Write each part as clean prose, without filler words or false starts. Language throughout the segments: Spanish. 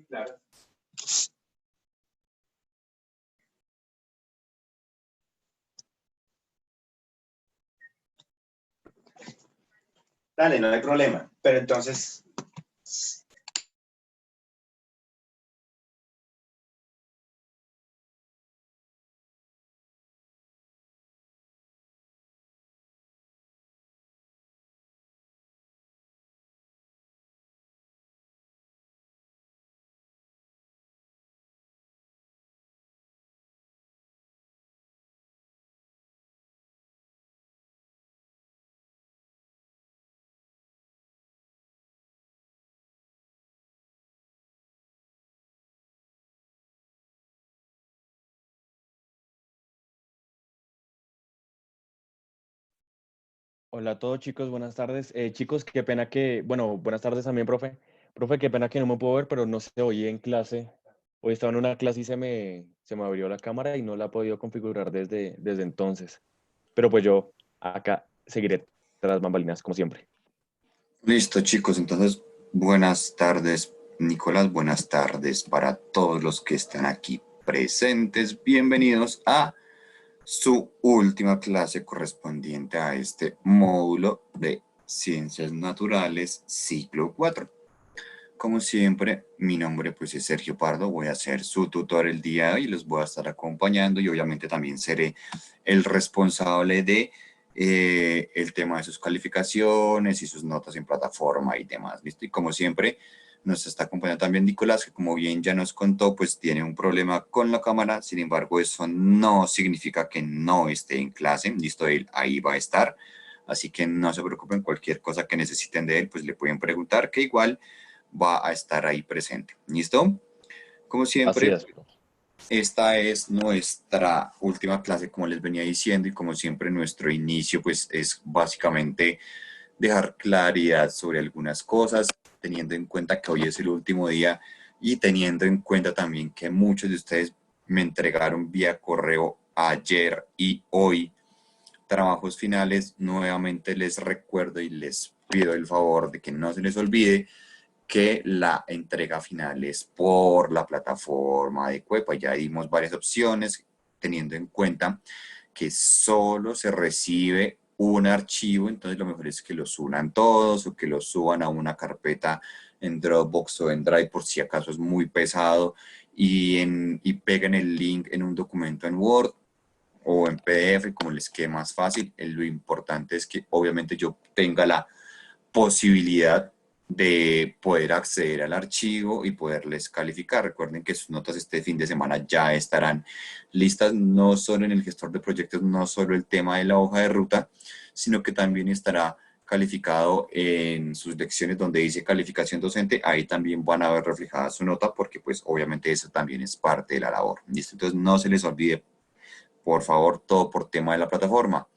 Claro. Dale, no hay problema. Pero entonces, Hola a todos chicos, buenas tardes. Chicos, qué pena que, bueno, buenas tardes también, profe. Profe, qué pena que no me puedo ver, pero no sé, hoy en clase, hoy estaba en una clase y se me abrió la cámara y no la he podido configurar desde entonces. Pero pues yo acá seguiré tras bambalinas, como siempre. Listo, chicos. Entonces, buenas tardes, Nicolás. Buenas tardes para todos los que están aquí presentes. Bienvenidos a su última clase correspondiente a este módulo de Ciencias Naturales, ciclo 4. Como siempre, mi nombre pues es Sergio Pardo. Voy a ser su tutor el día de hoy. Los voy a estar acompañando y obviamente también seré el responsable de el tema de sus calificaciones y sus notas en plataforma y demás, ¿listo? Y como siempre, nos está acompañando también Nicolás, que como bien ya nos contó, pues tiene un problema con la cámara. Sin embargo, eso no significa que no esté en clase, ¿listo? Él ahí va a estar. Así que no se preocupen, cualquier cosa que necesiten de él, pues le pueden preguntar, que igual va a estar ahí presente, ¿listo? Como Así siempre, es, profe. esta es nuestra última clase, como les venía diciendo, y como siempre nuestro inicio pues es básicamente dejar claridad sobre algunas cosas, teniendo en cuenta que hoy es el último día y teniendo en cuenta también que muchos de ustedes me entregaron vía correo ayer y hoy trabajos finales. Nuevamente les recuerdo y les pido el favor de que no se les olvide que la entrega final es por la plataforma de Cuepa. Ya dimos varias opciones, teniendo en cuenta que solo se recibe un archivo, entonces lo mejor es que los unan todos o que los suban a una carpeta en Dropbox o en Drive por si acaso es muy pesado y peguen el link en un documento en Word o en PDF, como les quede más fácil. Lo importante es que obviamente yo tenga la posibilidad de poder acceder al archivo y poderles calificar. Recuerden que sus notas este fin de semana ya estarán listas, no solo en el gestor de proyectos, no solo el tema de la hoja de ruta, sino que también estará calificado en sus lecciones donde dice calificación docente. Ahí también van a ver reflejada su nota porque pues obviamente eso también es parte de la labor. ¿Listo? Entonces no se les olvide, por favor, todo por tema de la plataforma.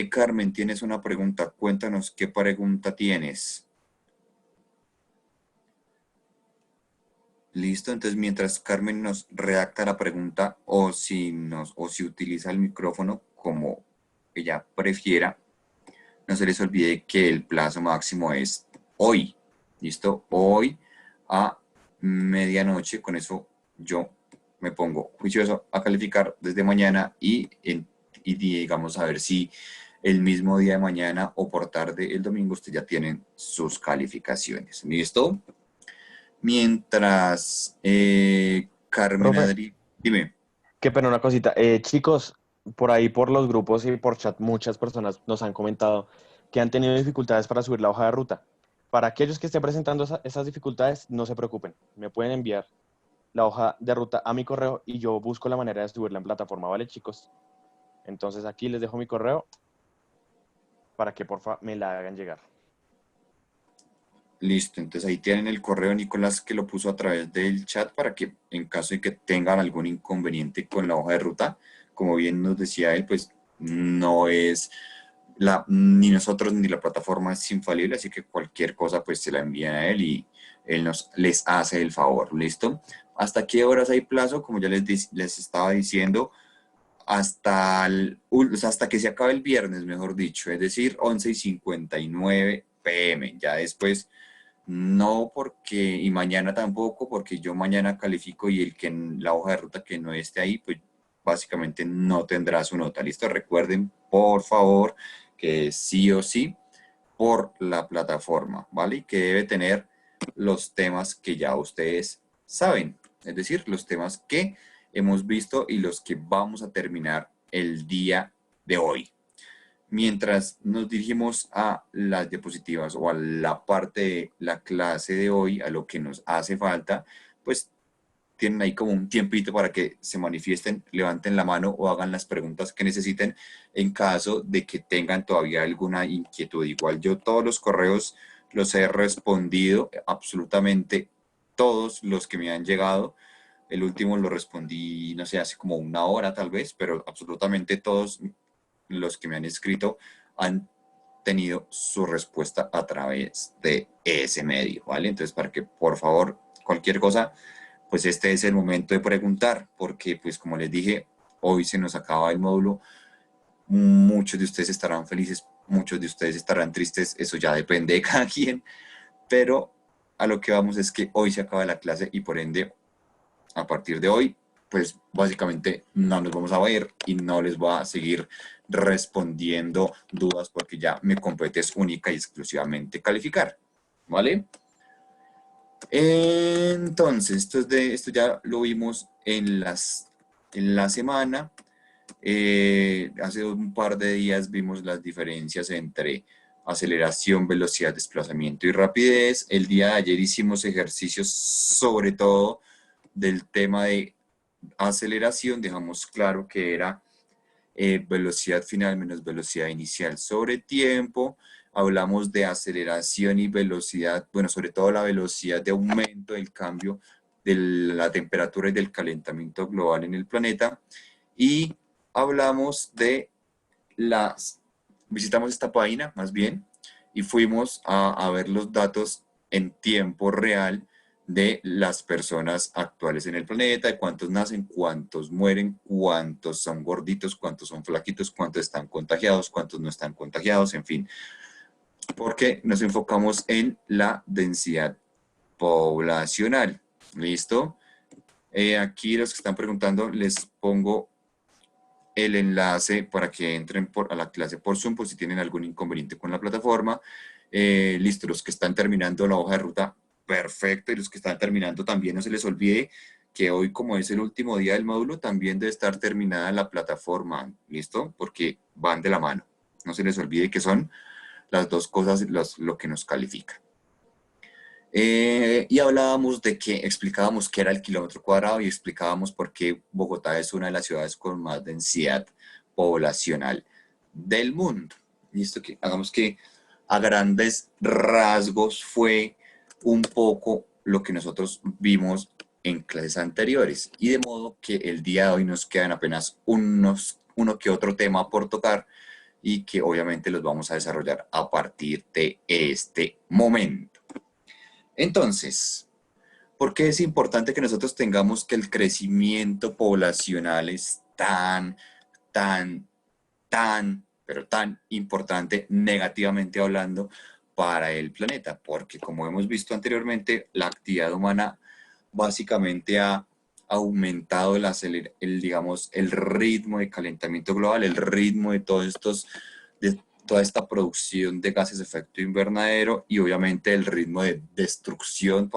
Carmen, tienes una pregunta. Cuéntanos qué pregunta tienes. Listo, entonces mientras Carmen nos redacta la pregunta o si utiliza el micrófono como ella prefiera, no se les olvide que el plazo máximo es hoy. ¿Listo? Hoy a medianoche. Con eso yo me pongo juicioso a calificar desde mañana y digamos a ver si el mismo día de mañana o por tarde el domingo ustedes ya tienen sus calificaciones. ¿Listo? Mientras Carmen Profe, Adri, dime. qué pena una cosita. Chicos, por ahí por los grupos y por chat muchas personas nos han comentado que han tenido dificultades para subir la hoja de ruta. Para aquellos que estén presentando esas dificultades, no se preocupen. Me pueden enviar la hoja de ruta a mi correo y yo busco la manera de subirla en plataforma, ¿vale, chicos? Entonces aquí les dejo mi correo para que porfa me la hagan llegar. Listo, entonces ahí tienen el correo de Nicolás que lo puso a través del chat para que en caso de que tengan algún inconveniente con la hoja de ruta, como bien nos decía él, pues no es ni nosotros ni la plataforma es infalible, así que cualquier cosa pues se la envían a él y él les hace el favor. ¿Listo? ¿Hasta qué horas hay plazo? Como ya les estaba diciendo, o sea, hasta que se acabe el viernes, mejor dicho, es decir, 11:59 p.m. Ya después no porque, y mañana tampoco, porque yo mañana califico y el que en la hoja de ruta que no esté ahí, pues básicamente no tendrá su nota. ¿Listo? Recuerden, por favor, que sí o sí por la plataforma, ¿vale? Y que debe tener los temas que ya ustedes saben, es decir, los temas que hemos visto y los que vamos a terminar el día de hoy. Mientras nos dirigimos a las diapositivas o a la parte de la clase de hoy, a lo que nos hace falta, pues tienen ahí como un tiempito para que se manifiesten, levanten la mano o hagan las preguntas que necesiten en caso de que tengan todavía alguna inquietud. Igual yo todos los correos los he respondido, absolutamente todos los que me han llegado. El último lo respondí, no sé, hace como una hora tal vez, pero absolutamente todos los que me han escrito han tenido su respuesta a través de ese medio, ¿vale? Entonces, para que por favor, cualquier cosa, pues este es el momento de preguntar, porque pues como les dije, hoy se nos acaba el módulo, muchos de ustedes estarán felices, muchos de ustedes estarán tristes, eso ya depende de cada quien, pero a lo que vamos es que hoy se acaba la clase y por ende, a partir de hoy, pues básicamente no nos vamos a ver y no les voy a seguir respondiendo dudas porque ya mi compete es única y exclusivamente calificar, ¿vale? Entonces, esto ya lo vimos en la semana. Hace un par de días vimos las diferencias entre aceleración, velocidad, desplazamiento y rapidez. El día de ayer hicimos ejercicios sobre todo del tema de aceleración. Dejamos claro que era velocidad final menos velocidad inicial sobre tiempo. Hablamos de aceleración y velocidad, bueno, sobre todo la velocidad de aumento del cambio de la temperatura y del calentamiento global en el planeta. Y hablamos de visitamos esta página más bien y fuimos a ver los datos en tiempo real de las personas actuales en el planeta, de cuántos nacen, cuántos mueren, cuántos son gorditos, cuántos son flaquitos, cuántos están contagiados, cuántos no están contagiados, en fin, porque nos enfocamos en la densidad poblacional. ¿Listo? Aquí los que están preguntando les pongo el enlace para que entren a la clase por Zoom por si tienen algún inconveniente con la plataforma. Listo, los que están terminando la hoja de ruta, perfecto, y los que están terminando también no se les olvide que hoy, como es el último día del módulo, también debe estar terminada la plataforma, ¿listo? Porque van de la mano. No se les olvide que son las dos cosas lo que nos califica. Y hablábamos de que explicábamos qué era el kilómetro cuadrado y explicábamos por qué Bogotá es una de las ciudades con más densidad poblacional del mundo. Listo, que hagamos que a grandes rasgos fue un poco lo que nosotros vimos en clases anteriores. Y de modo que el día de hoy nos quedan apenas uno que otro tema por tocar y que obviamente los vamos a desarrollar a partir de este momento. Entonces, ¿por qué es importante que nosotros tengamos que el crecimiento poblacional es pero tan importante negativamente hablando para el planeta? Porque como hemos visto anteriormente, la actividad humana básicamente ha aumentado digamos, el ritmo de calentamiento global, el ritmo de toda esta producción de gases de efecto invernadero y obviamente el ritmo de destrucción,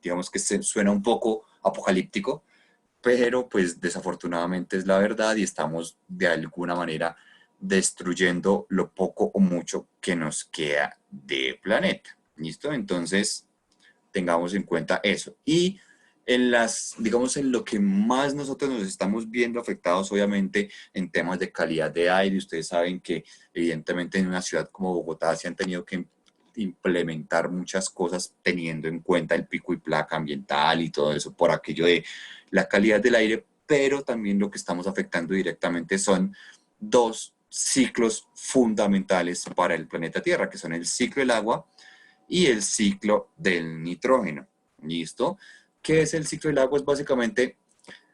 digamos que suena un poco apocalíptico, pero pues desafortunadamente es la verdad y estamos de alguna manera destruyendo lo poco o mucho que nos queda de planeta. ¿Listo? Entonces, tengamos en cuenta eso. Y digamos, en lo que más nosotros nos estamos viendo afectados, obviamente, en temas de calidad de aire. Ustedes saben que, evidentemente, en una ciudad como Bogotá se han tenido que implementar muchas cosas teniendo en cuenta el pico y placa ambiental y todo eso por aquello de la calidad del aire, pero también lo que estamos afectando directamente son dos ciclos fundamentales para el planeta Tierra, que son el ciclo del agua y el ciclo del nitrógeno. ¿Listo? ¿Qué es el ciclo del agua? Es básicamente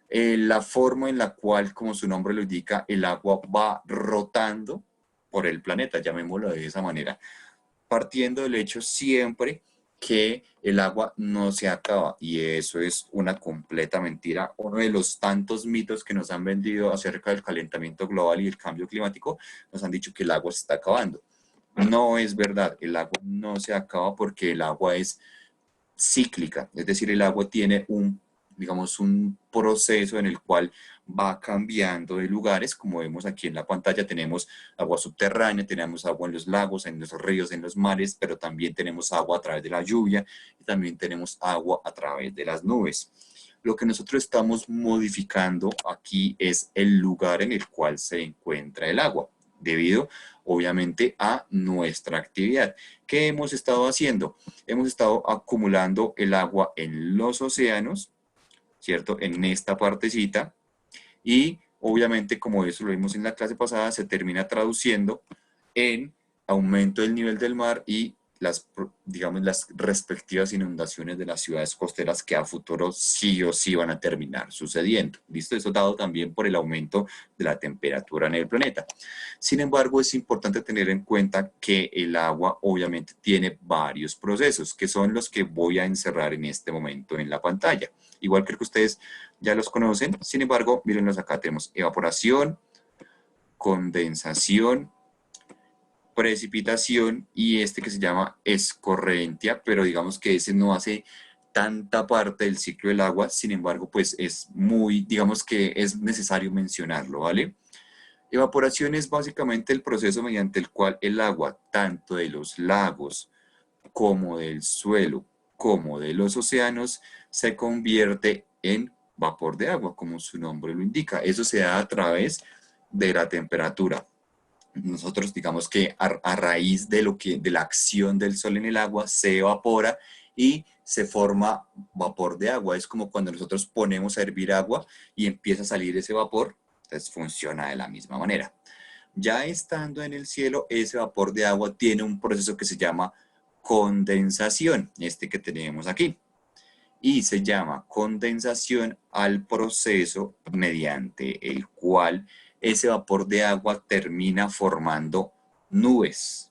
la forma en la cual, como su nombre lo indica, el agua va rotando por el planeta, llamémoslo de esa manera, partiendo del hecho siempre que el agua no se acaba, y eso es una completa mentira. Uno de los tantos mitos que nos han vendido acerca del calentamiento global y el cambio climático, nos han dicho que el agua se está acabando. No es verdad, el agua no se acaba porque el agua es cíclica, es decir, el agua tiene digamos, un proceso en el cual va cambiando de lugares, como vemos aquí en la pantalla, tenemos agua subterránea, tenemos agua en los lagos, en los ríos, en los mares, pero también tenemos agua a través de la lluvia y también tenemos agua a través de las nubes. Lo que nosotros estamos modificando aquí es el lugar en el cual se encuentra el agua, debido obviamente a nuestra actividad. ¿Qué hemos estado haciendo? Hemos estado acumulando el agua en los océanos, ¿cierto? En esta partecita, y obviamente, como eso lo vimos en la clase pasada, se termina traduciendo en aumento del nivel del mar y digamos, las respectivas inundaciones de las ciudades costeras que a futuro sí o sí van a terminar sucediendo. ¿Listo? Eso dado también por el aumento de la temperatura en el planeta. Sin embargo, es importante tener en cuenta que el agua obviamente tiene varios procesos, que son los que voy a encerrar en este momento en la pantalla. Igual creo que ustedes ya los conocen, sin embargo, mírenlos acá, tenemos evaporación, condensación, precipitación y este que se llama escorrentia, pero digamos que ese no hace tanta parte del ciclo del agua, sin embargo, pues es muy, digamos que es necesario mencionarlo, ¿vale? Evaporación es básicamente el proceso mediante el cual el agua, tanto de los lagos como del suelo, como de los océanos, se convierte en vapor de agua, como su nombre lo indica. Eso se da a través de la temperatura. Nosotros digamos que a raíz de la acción del sol en el agua se evapora y se forma vapor de agua. Es como cuando nosotros ponemos a hervir agua y empieza a salir ese vapor, entonces funciona de la misma manera. Ya estando en el cielo, ese vapor de agua tiene un proceso que se llama condensación, este que tenemos aquí. Y se llama condensación al proceso mediante el cual ese vapor de agua termina formando nubes.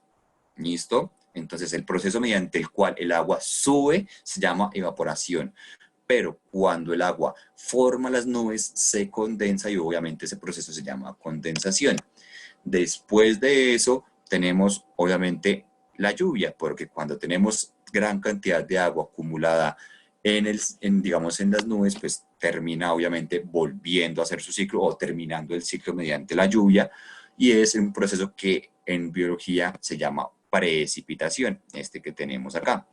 ¿Listo? Entonces el proceso mediante el cual el agua sube se llama evaporación. Pero cuando el agua forma las nubes, se condensa y obviamente ese proceso se llama condensación. Después de eso tenemos obviamente la lluvia, porque cuando tenemos gran cantidad de agua acumulada digamos, en las nubes, pues termina obviamente volviendo a hacer su ciclo o terminando el ciclo mediante la lluvia, y es un proceso que en biología se llama precipitación, este que tenemos acá.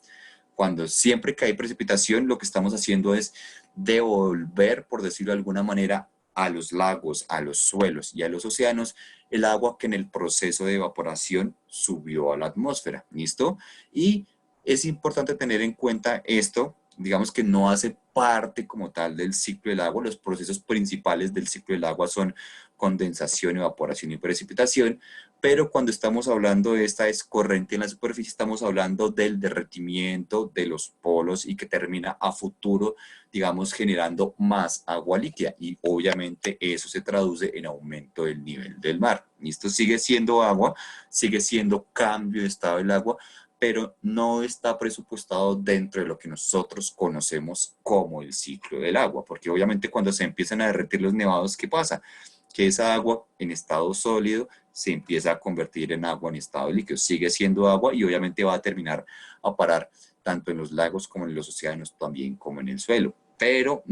Cuando siempre que hay precipitación, lo que estamos haciendo es devolver, por decirlo de alguna manera, a los lagos, a los suelos y a los océanos el agua que en el proceso de evaporación subió a la atmósfera. ¿Listo? Y es importante tener en cuenta esto, digamos que no hace parte como tal del ciclo del agua. Los procesos principales del ciclo del agua son condensación, evaporación y precipitación, pero cuando estamos hablando de esta escorrente en la superficie, estamos hablando del derretimiento de los polos y que termina a futuro, digamos, generando más agua líquida, y obviamente eso se traduce en aumento del nivel del mar. Y esto sigue siendo agua, sigue siendo cambio de estado del agua, pero no está presupuestado dentro de lo que nosotros conocemos como el ciclo del agua, porque obviamente cuando se empiezan a derretir los nevados, ¿qué pasa? Que esa agua en estado sólido se empieza a convertir en agua en estado líquido, sigue siendo agua y obviamente va a terminar a parar tanto en los lagos como en los océanos, también como en el suelo. Pero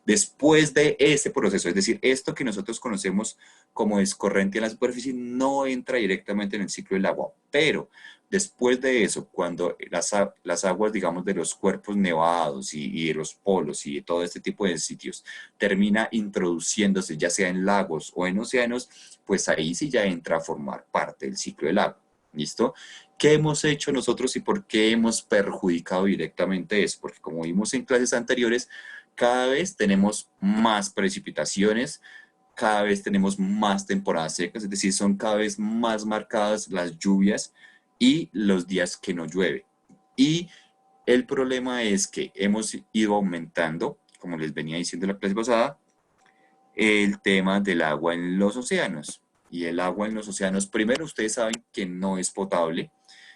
después de ese proceso, es decir, esto que nosotros conocemos como escorrente en la superficie no entra directamente en el ciclo del agua, pero después de eso, cuando las aguas, digamos, de los cuerpos nevados y de los polos y de todo este tipo de sitios termina introduciéndose ya sea en lagos o en océanos, pues ahí sí ya entra a formar parte del ciclo del agua. ¿Listo? ¿Qué hemos hecho nosotros y por qué hemos perjudicado directamente eso? Porque como vimos en clases anteriores, cada vez tenemos más precipitaciones, cada vez tenemos más temporadas secas, es decir, son cada vez más marcadas las lluvias y los días que no llueve. Y el problema es que hemos ido aumentando, como les venía diciendo en la clase pasada, el tema del agua en los océanos. Y el agua en los océanos, primero ustedes saben que no es potable,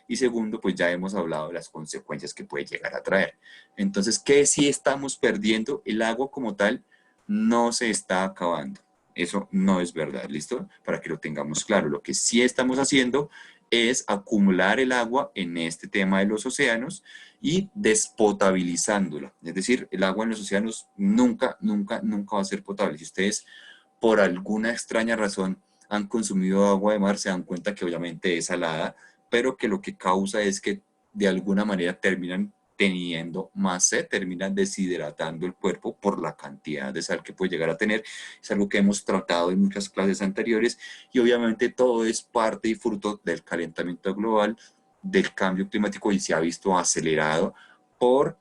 y segundo, pues ya hemos hablado de las consecuencias que puede llegar a traer. Entonces, ¿qué sí estamos perdiendo? El agua como tal no se está acabando. Eso no es verdad, ¿listo? Para que lo tengamos claro. Lo que sí estamos haciendo es acumular el agua en este tema de los océanos y despotabilizándola. Es decir, el agua en los océanos nunca, nunca, nunca va a ser potable. Si ustedes por alguna extraña razón han consumido agua de mar, se dan cuenta que obviamente es salada, pero que lo que causa es que de alguna manera terminan teniendo más sed, terminan deshidratando el cuerpo por la cantidad de sal que puede llegar a tener. Es algo que hemos tratado en muchas clases anteriores y obviamente todo es parte y fruto del calentamiento global, del cambio climático y se ha visto acelerado por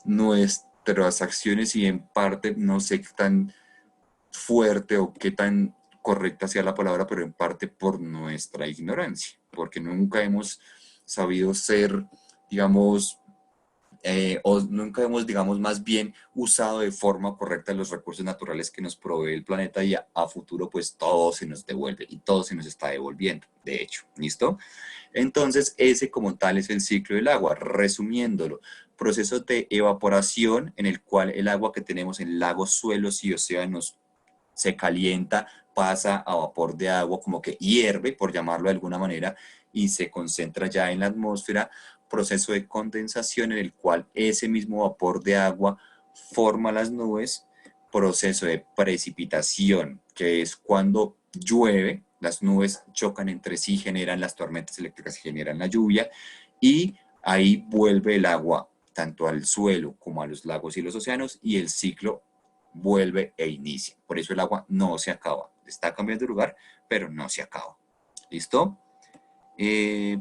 nuestras acciones y en parte no sé qué tan fuerte o qué tan correcta sea la palabra, pero en parte por nuestra ignorancia, porque nunca hemos sabido ser, digamos, o nunca hemos, digamos, más bien usado de forma correcta los recursos naturales que nos provee el planeta y a futuro pues todo se nos devuelve y todo se nos está devolviendo, de hecho, ¿listo? Entonces ese como tal es el ciclo del agua, resumiéndolo, procesos de evaporación en el cual el agua que tenemos en lagos, suelos y océanos se calienta, pasa a vapor de agua, como que hierve, por llamarlo de alguna manera, y se concentra ya en la atmósfera, proceso de condensación en el cual ese mismo vapor de agua forma las nubes, proceso de precipitación, que es cuando llueve, las nubes chocan entre sí, generan las tormentas eléctricas, generan la lluvia, y ahí vuelve el agua tanto al suelo como a los lagos y los océanos, y el ciclo vuelve e inicia. Por eso el agua no se acaba. Está cambiando de lugar, pero no se acaba. ¿Listo?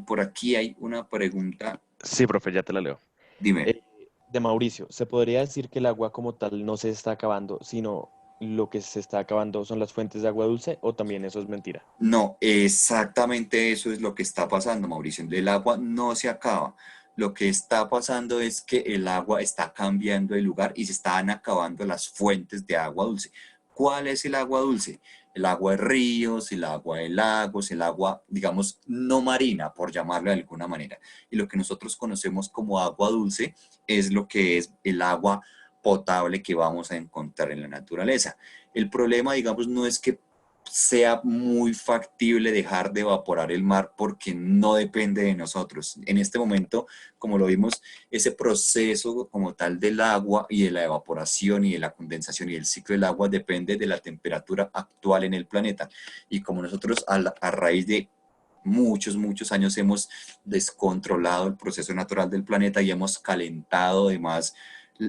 Por aquí hay una pregunta. Sí, profe, ya te la leo. Dime. Eh, de Mauricio, ¿se podría decir que el agua como tal no se está acabando, sino lo que se está acabando son las fuentes de agua dulce o también eso es mentira? No, exactamente eso es lo que está pasando, Mauricio. El agua no se acaba. Lo que está pasando es que el agua está cambiando de lugar y se están acabando las fuentes de agua dulce. ¿Cuál es el agua dulce? El agua de ríos, el agua de lagos, el agua, digamos, no marina, por llamarlo de alguna manera. Y lo que nosotros conocemos como agua dulce es lo que es el agua potable que vamos a encontrar en la naturaleza. El problema, digamos, no es que sea muy factible dejar de evaporar el mar porque no depende de nosotros. En este momento, como lo vimos, ese proceso como tal del agua y de la evaporación y de la condensación y del ciclo del agua depende de la temperatura actual en el planeta. Y como nosotros a raíz de muchos, muchos años hemos descontrolado el proceso natural del planeta y hemos calentado además,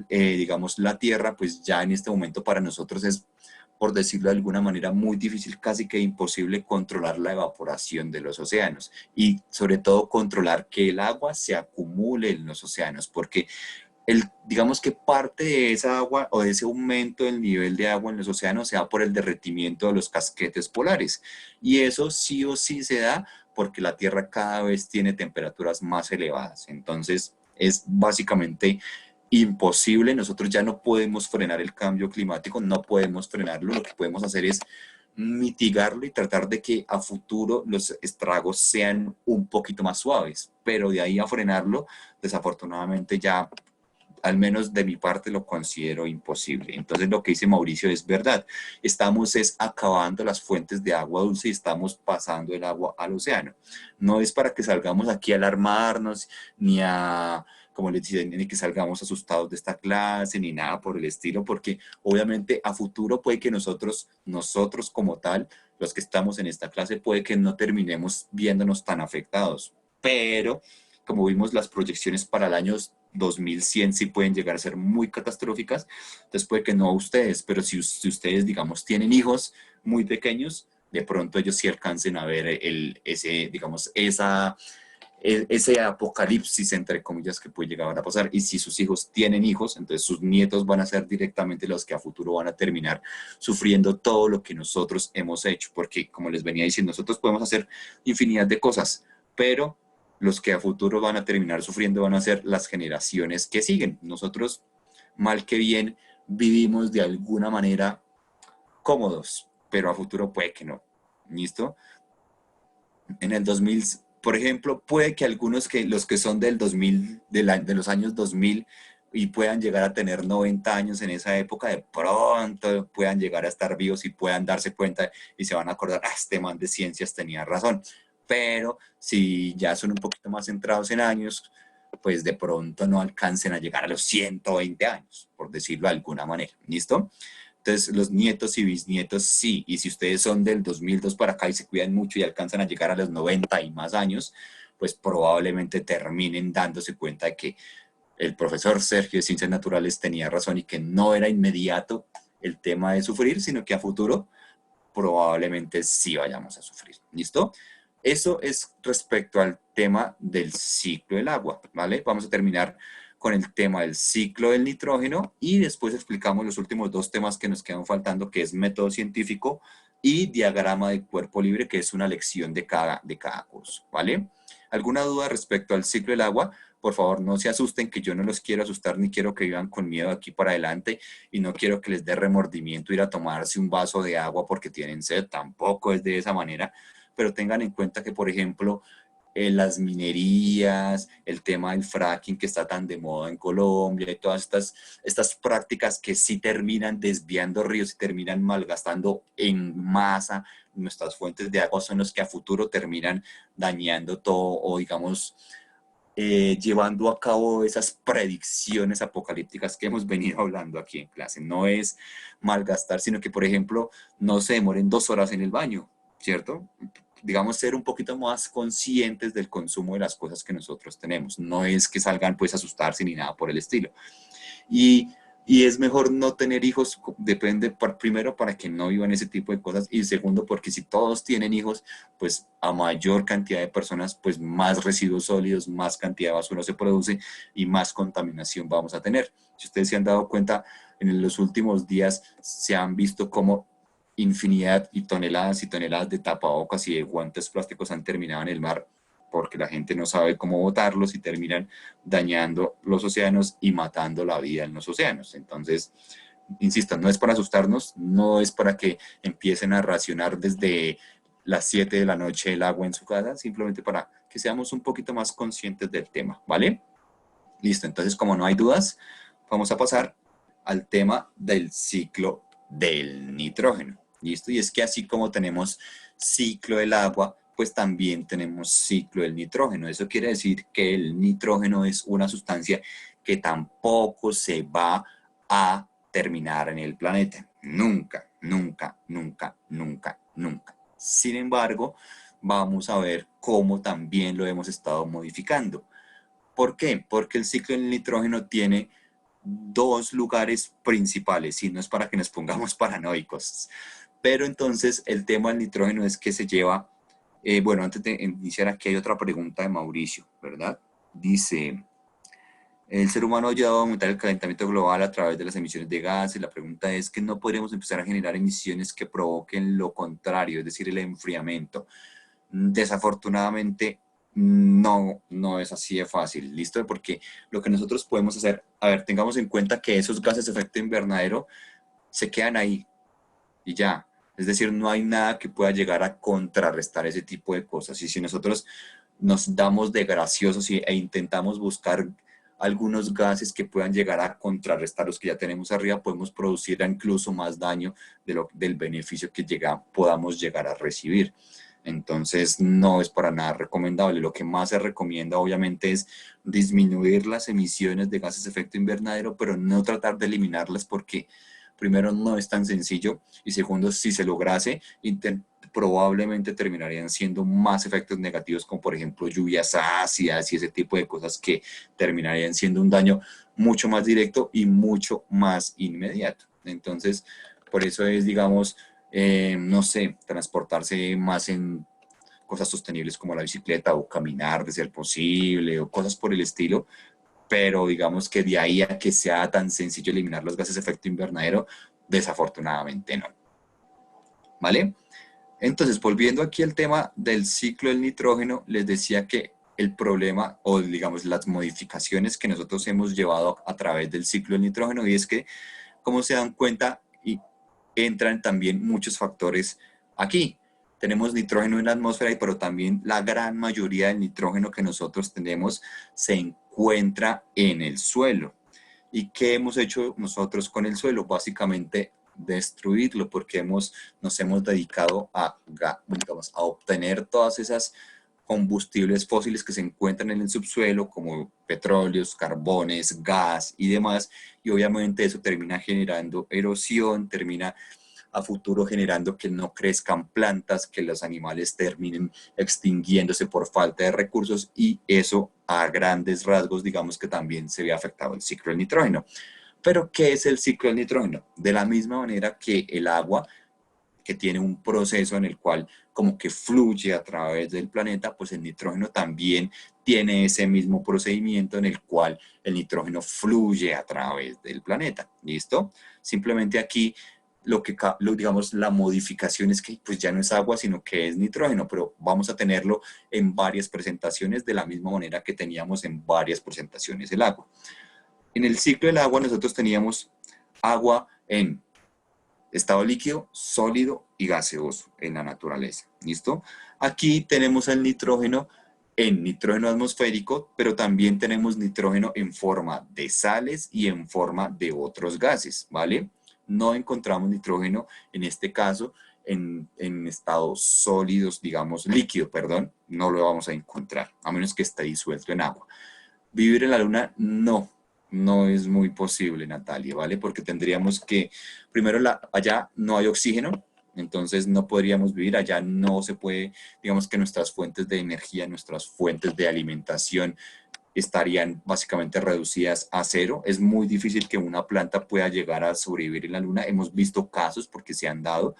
digamos, la Tierra, pues ya en este momento para nosotros es, por decirlo de alguna manera, muy difícil, casi que imposible controlar la evaporación de los océanos y sobre todo controlar que el agua se acumule en los océanos, porque digamos que parte de esa agua o de ese aumento del nivel de agua en los océanos se da por el derretimiento de los casquetes polares y eso sí o sí se da porque la Tierra cada vez tiene temperaturas más elevadas. Entonces es básicamente imposible, nosotros ya no podemos frenar el cambio climático, no podemos frenarlo, lo que podemos hacer es mitigarlo y tratar de que a futuro los estragos sean un poquito más suaves, pero de ahí a frenarlo, desafortunadamente ya, al menos de mi parte, lo considero imposible. Entonces lo que dice Mauricio es verdad, estamos es acabando las fuentes de agua dulce y estamos pasando el agua al océano. No es para que salgamos aquí a alarmarnos, ni a, como les dicen, ni que salgamos asustados de esta clase, ni nada por el estilo, porque obviamente a futuro puede que nosotros como tal, los que estamos en esta clase, puede que no terminemos viéndonos tan afectados, pero como vimos, las proyecciones para el año 2100 sí pueden llegar a ser muy catastróficas, entonces puede que no a ustedes, pero si ustedes, digamos, tienen hijos muy pequeños, de pronto ellos sí alcancen a ver ese, digamos, ese apocalipsis, entre comillas, que puede llegar a pasar. Y si sus hijos tienen hijos, entonces sus nietos van a ser directamente los que a futuro van a terminar sufriendo todo lo que nosotros hemos hecho, porque como les venía diciendo, nosotros podemos hacer infinidad de cosas, pero los que a futuro van a terminar sufriendo van a ser las generaciones que siguen. Nosotros, mal que bien, vivimos de alguna manera cómodos, pero a futuro puede que no. ¿Listo? En el 2000, Por ejemplo, puede que algunos los que son del 2000, de los años 2000 y puedan llegar a tener 90 años en esa época, de pronto puedan llegar a estar vivos y puedan darse cuenta y se van a acordar, este man de ciencias tenía razón. Pero si ya son un poquito más centrados en años, pues de pronto no alcancen a llegar a los 120 años, por decirlo de alguna manera. ¿Listo? Entonces, los nietos y bisnietos sí, y si ustedes son del 2002 para acá y se cuidan mucho y alcanzan a llegar a los 90 y más años, pues probablemente terminen dándose cuenta de que el profesor Sergio de Ciencias Naturales tenía razón y que no era inmediato el tema de sufrir, sino que a futuro probablemente sí vayamos a sufrir. ¿Listo? Eso es respecto al tema del ciclo del agua, ¿vale? Vamos a terminar con el tema del ciclo del nitrógeno y después explicamos los últimos dos temas que nos quedan faltando, que es método científico y diagrama de cuerpo libre, que es una lección de cada curso, ¿vale? ¿Alguna duda respecto al ciclo del agua? Por favor, no se asusten, que yo no los quiero asustar ni quiero que vivan con miedo aquí para adelante y no quiero que les dé remordimiento ir a tomarse un vaso de agua porque tienen sed, tampoco es de esa manera, pero tengan en cuenta que, por ejemplo, las minerías, el tema del fracking que está tan de moda en Colombia y todas estas prácticas que sí terminan desviando ríos y terminan malgastando en masa nuestras fuentes de agua son los que a futuro terminan dañando todo o digamos llevando a cabo esas predicciones apocalípticas que hemos venido hablando aquí en clase. No es malgastar, sino que, por ejemplo, no se demoren 2 horas en el baño, ¿cierto? Digamos, ser un poquito más conscientes del consumo de las cosas que nosotros tenemos. No es que salgan pues a asustarse ni nada por el estilo. Y es mejor no tener hijos, depende, primero, para que no vivan ese tipo de cosas, y segundo, porque si todos tienen hijos, pues a mayor cantidad de personas, pues más residuos sólidos, más cantidad de basura se produce y más contaminación vamos a tener. Si ustedes se han dado cuenta, en los últimos días se han visto como infinidad y toneladas de tapabocas y de guantes plásticos han terminado en el mar porque la gente no sabe cómo botarlos y terminan dañando los océanos y matando la vida en los océanos. Entonces, insisto, no es para asustarnos, no es para que empiecen a racionar desde las 7 de la noche el agua en su casa, simplemente para que seamos un poquito más conscientes del tema, ¿vale? Listo, entonces como no hay dudas, vamos a pasar al tema del ciclo del nitrógeno. ¿Listo? Y es que así como tenemos ciclo del agua, pues también tenemos ciclo del nitrógeno. Eso quiere decir que el nitrógeno es una sustancia que tampoco se va a terminar en el planeta. Nunca, nunca, nunca, nunca, nunca. Sin embargo, vamos a ver cómo también lo hemos estado modificando. ¿Por qué? Porque el ciclo del nitrógeno tiene 2 lugares principales, y no es para que nos pongamos paranoicos. Pero entonces el tema del nitrógeno es que se lleva, bueno, antes de iniciar aquí hay otra pregunta de Mauricio, ¿verdad? Dice, el ser humano ha ayudado a aumentar el calentamiento global a través de las emisiones de gases. La pregunta es que no podríamos empezar a generar emisiones que provoquen lo contrario, es decir, el enfriamiento. Desafortunadamente, no es así de fácil, ¿listo? Porque lo que nosotros podemos hacer, a ver, tengamos en cuenta que esos gases de efecto invernadero se quedan ahí y ya. Es decir, no hay nada que pueda llegar a contrarrestar ese tipo de cosas. Y si nosotros nos damos de graciosos e intentamos buscar algunos gases que puedan llegar a contrarrestar los que ya tenemos arriba, podemos producir incluso más daño del beneficio que podamos llegar a recibir. Entonces, no es para nada recomendable. Lo que más se recomienda, obviamente, es disminuir las emisiones de gases de efecto invernadero, pero no tratar de eliminarlas porque, primero, no es tan sencillo y segundo, si se lograse, probablemente terminarían siendo más efectos negativos, como por ejemplo lluvias ácidas y ese tipo de cosas que terminarían siendo un daño mucho más directo y mucho más inmediato. Entonces, por eso es, digamos, no sé, transportarse más en cosas sostenibles como la bicicleta o caminar de ser posible o cosas por el estilo, pero digamos que de ahí a que sea tan sencillo eliminar los gases de efecto invernadero, desafortunadamente no. ¿Vale? Entonces, volviendo aquí al tema del ciclo del nitrógeno, les decía que el problema o digamos las modificaciones que nosotros hemos llevado a través del ciclo del nitrógeno, y es que, como se dan cuenta, y entran también muchos factores aquí. tenemos nitrógeno en la atmósfera, pero también la gran mayoría del nitrógeno que nosotros tenemos se encuentra en el suelo. ¿Y qué hemos hecho nosotros con el suelo? Básicamente destruirlo, porque nos hemos dedicado digamos, a obtener todas esas combustibles fósiles que se encuentran en el subsuelo, como petróleos, carbones, gas y demás, y obviamente eso termina generando erosión, termina a futuro generando que no crezcan plantas, que los animales terminen extinguiéndose por falta de recursos, y eso a grandes rasgos digamos que también se ve afectado el ciclo del nitrógeno. Pero ¿qué es el ciclo del nitrógeno? De la misma manera que el agua, que tiene un proceso en el cual como que fluye a través del planeta, pues el nitrógeno también tiene ese mismo procedimiento en el cual el nitrógeno fluye a través del planeta. ¿Listo? Simplemente aquí digamos, la modificación es que pues ya no es agua, sino que es nitrógeno, pero vamos a tenerlo en varias presentaciones de la misma manera que teníamos en varias presentaciones el agua. En el ciclo del agua nosotros teníamos agua en estado líquido, sólido y gaseoso en la naturaleza. ¿Listo? Aquí tenemos el nitrógeno en nitrógeno atmosférico, pero también tenemos nitrógeno en forma de sales y en forma de otros gases, ¿vale? No encontramos nitrógeno, en este caso, en estados sólidos, digamos, líquido, perdón, no lo vamos a encontrar, a menos que esté disuelto en agua. Vivir en la Luna, no es muy posible, Natalia, ¿vale? Porque tendríamos que, primero, allá no hay oxígeno, entonces no podríamos vivir, allá no se puede, digamos que nuestras fuentes de energía, nuestras fuentes de alimentación estarían básicamente reducidas a cero. Es muy difícil que una planta pueda llegar a sobrevivir en la Luna. Hemos visto casos porque se han dado,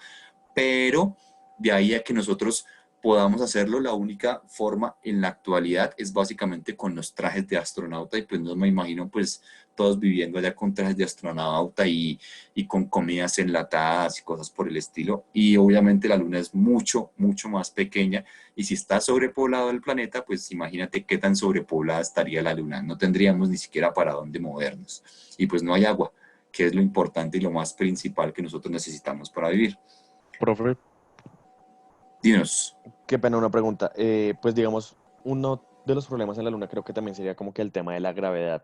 pero de ahí a que nosotros podamos hacerlo, la única forma en la actualidad es básicamente con los trajes de astronauta, y pues no me imagino pues todos viviendo allá con trajes de astronauta y con comidas enlatadas y cosas por el estilo. Y obviamente la Luna es mucho, mucho más pequeña, y si está sobrepoblado el planeta, pues imagínate qué tan sobrepoblada estaría la Luna. No tendríamos ni siquiera para dónde movernos. Y pues no hay agua, que es lo importante y lo más principal que nosotros necesitamos para vivir. Profe, Dinos. qué pena una pregunta. Pues digamos, uno de los problemas en la Luna creo que también sería como que el tema de la gravedad.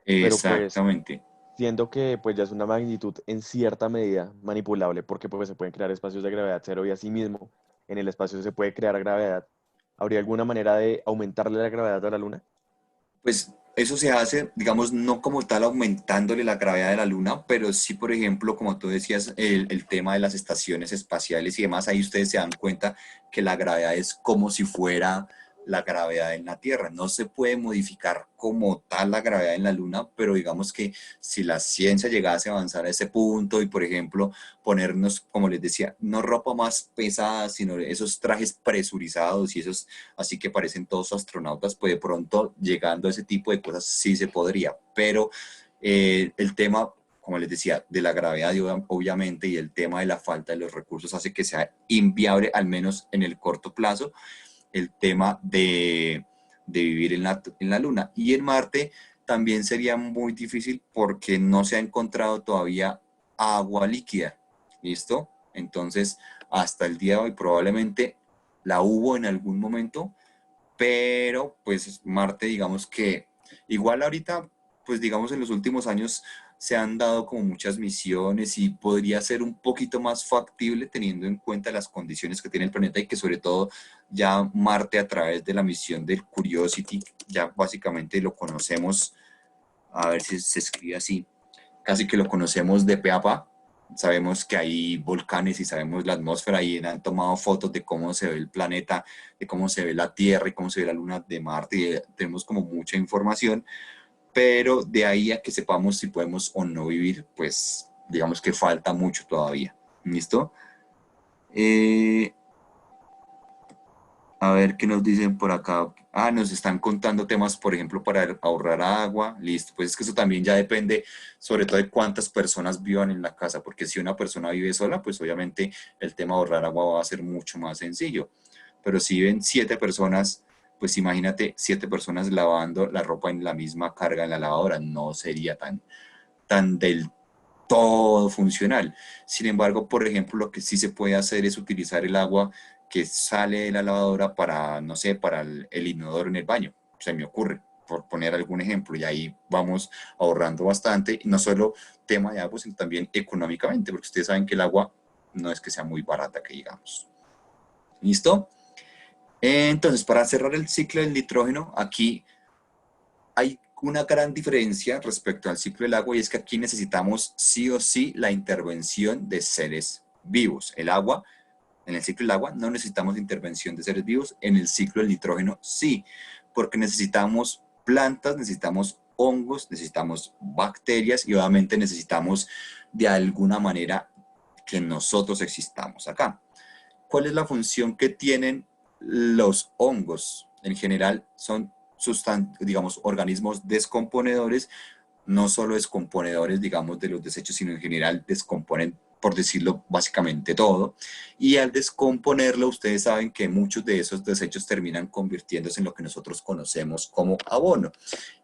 Pero pues Exactamente. siendo que pues ya es una magnitud en cierta medida manipulable, porque pues se pueden crear espacios de gravedad cero y asimismo en el espacio se puede crear gravedad. ¿Habría alguna manera de aumentarle la gravedad a la Luna? Pues eso se hace, digamos, no como tal aumentándole la gravedad de la Luna, pero sí, por ejemplo, como tú decías, el tema de las estaciones espaciales y demás, ahí ustedes se dan cuenta que la gravedad es como si fuera la gravedad en la Tierra. No se puede modificar como tal la gravedad en la Luna, pero digamos que si la ciencia llegase a avanzar a ese punto y, por ejemplo, ponernos, como les decía, no ropa más pesada, sino esos trajes presurizados y esos así que parecen todos astronautas, pues de pronto llegando a ese tipo de cosas sí se podría, pero el tema, como les decía, de la gravedad obviamente, y el tema de la falta de los recursos hace que sea inviable, al menos en el corto plazo, el tema de vivir en la Luna. Y en Marte también sería muy difícil porque no se ha encontrado todavía agua líquida, ¿listo? Entonces, hasta el día de hoy probablemente la hubo en algún momento, pero pues Marte, digamos que igual ahorita, pues digamos en los últimos años se han dado como muchas misiones y podría ser un poquito más factible teniendo en cuenta las condiciones que tiene el planeta, y que sobre todo ya Marte a través de la misión del Curiosity ya básicamente lo conocemos, a ver si se escribe así, casi que lo conocemos de pe a pa. Sabemos que hay volcanes y sabemos la atmósfera, y han tomado fotos de cómo se ve el planeta, de cómo se ve la Tierra y cómo se ve la Luna de Marte, y tenemos como mucha información, pero de ahí a que sepamos si podemos o no vivir, pues digamos que falta mucho todavía. ¿Listo? Eh, A ver qué nos dicen por acá. Ah, nos están contando temas, por ejemplo, para ahorrar agua. Listo, pues es que eso también ya depende, sobre todo de cuántas personas vivan en la casa, porque si una persona vive sola, pues obviamente el tema de ahorrar agua va a ser mucho más sencillo. Pero si viven 7 personas, pues imagínate 7 personas lavando la ropa en la misma carga en la lavadora. No sería tan del todo funcional. Sin embargo, por ejemplo, lo que sí se puede hacer es utilizar el agua que sale de la lavadora para, no sé, para el inodoro en el baño. Se me ocurre, por poner algún ejemplo, y ahí vamos ahorrando bastante, y no solo tema de agua, sino también económicamente, porque ustedes saben que el agua no es que sea muy barata, que digamos. ¿Listo? Entonces, para cerrar el ciclo del nitrógeno, aquí hay una gran diferencia respecto al ciclo del agua, y es que aquí necesitamos sí o sí la intervención de seres vivos. El agua, en el ciclo del agua, no necesitamos intervención de seres vivos. En el ciclo del nitrógeno, sí, porque necesitamos plantas, necesitamos hongos, necesitamos bacterias y obviamente necesitamos de alguna manera que nosotros existamos acá. ¿Cuál es la función que tienen los hongos? En general son digamos, organismos descomponedores, no solo descomponedores, digamos, de los desechos, sino en general descomponen, por decirlo, básicamente todo. Y al descomponerlo, ustedes saben que muchos de esos desechos terminan convirtiéndose en lo que nosotros conocemos como abono.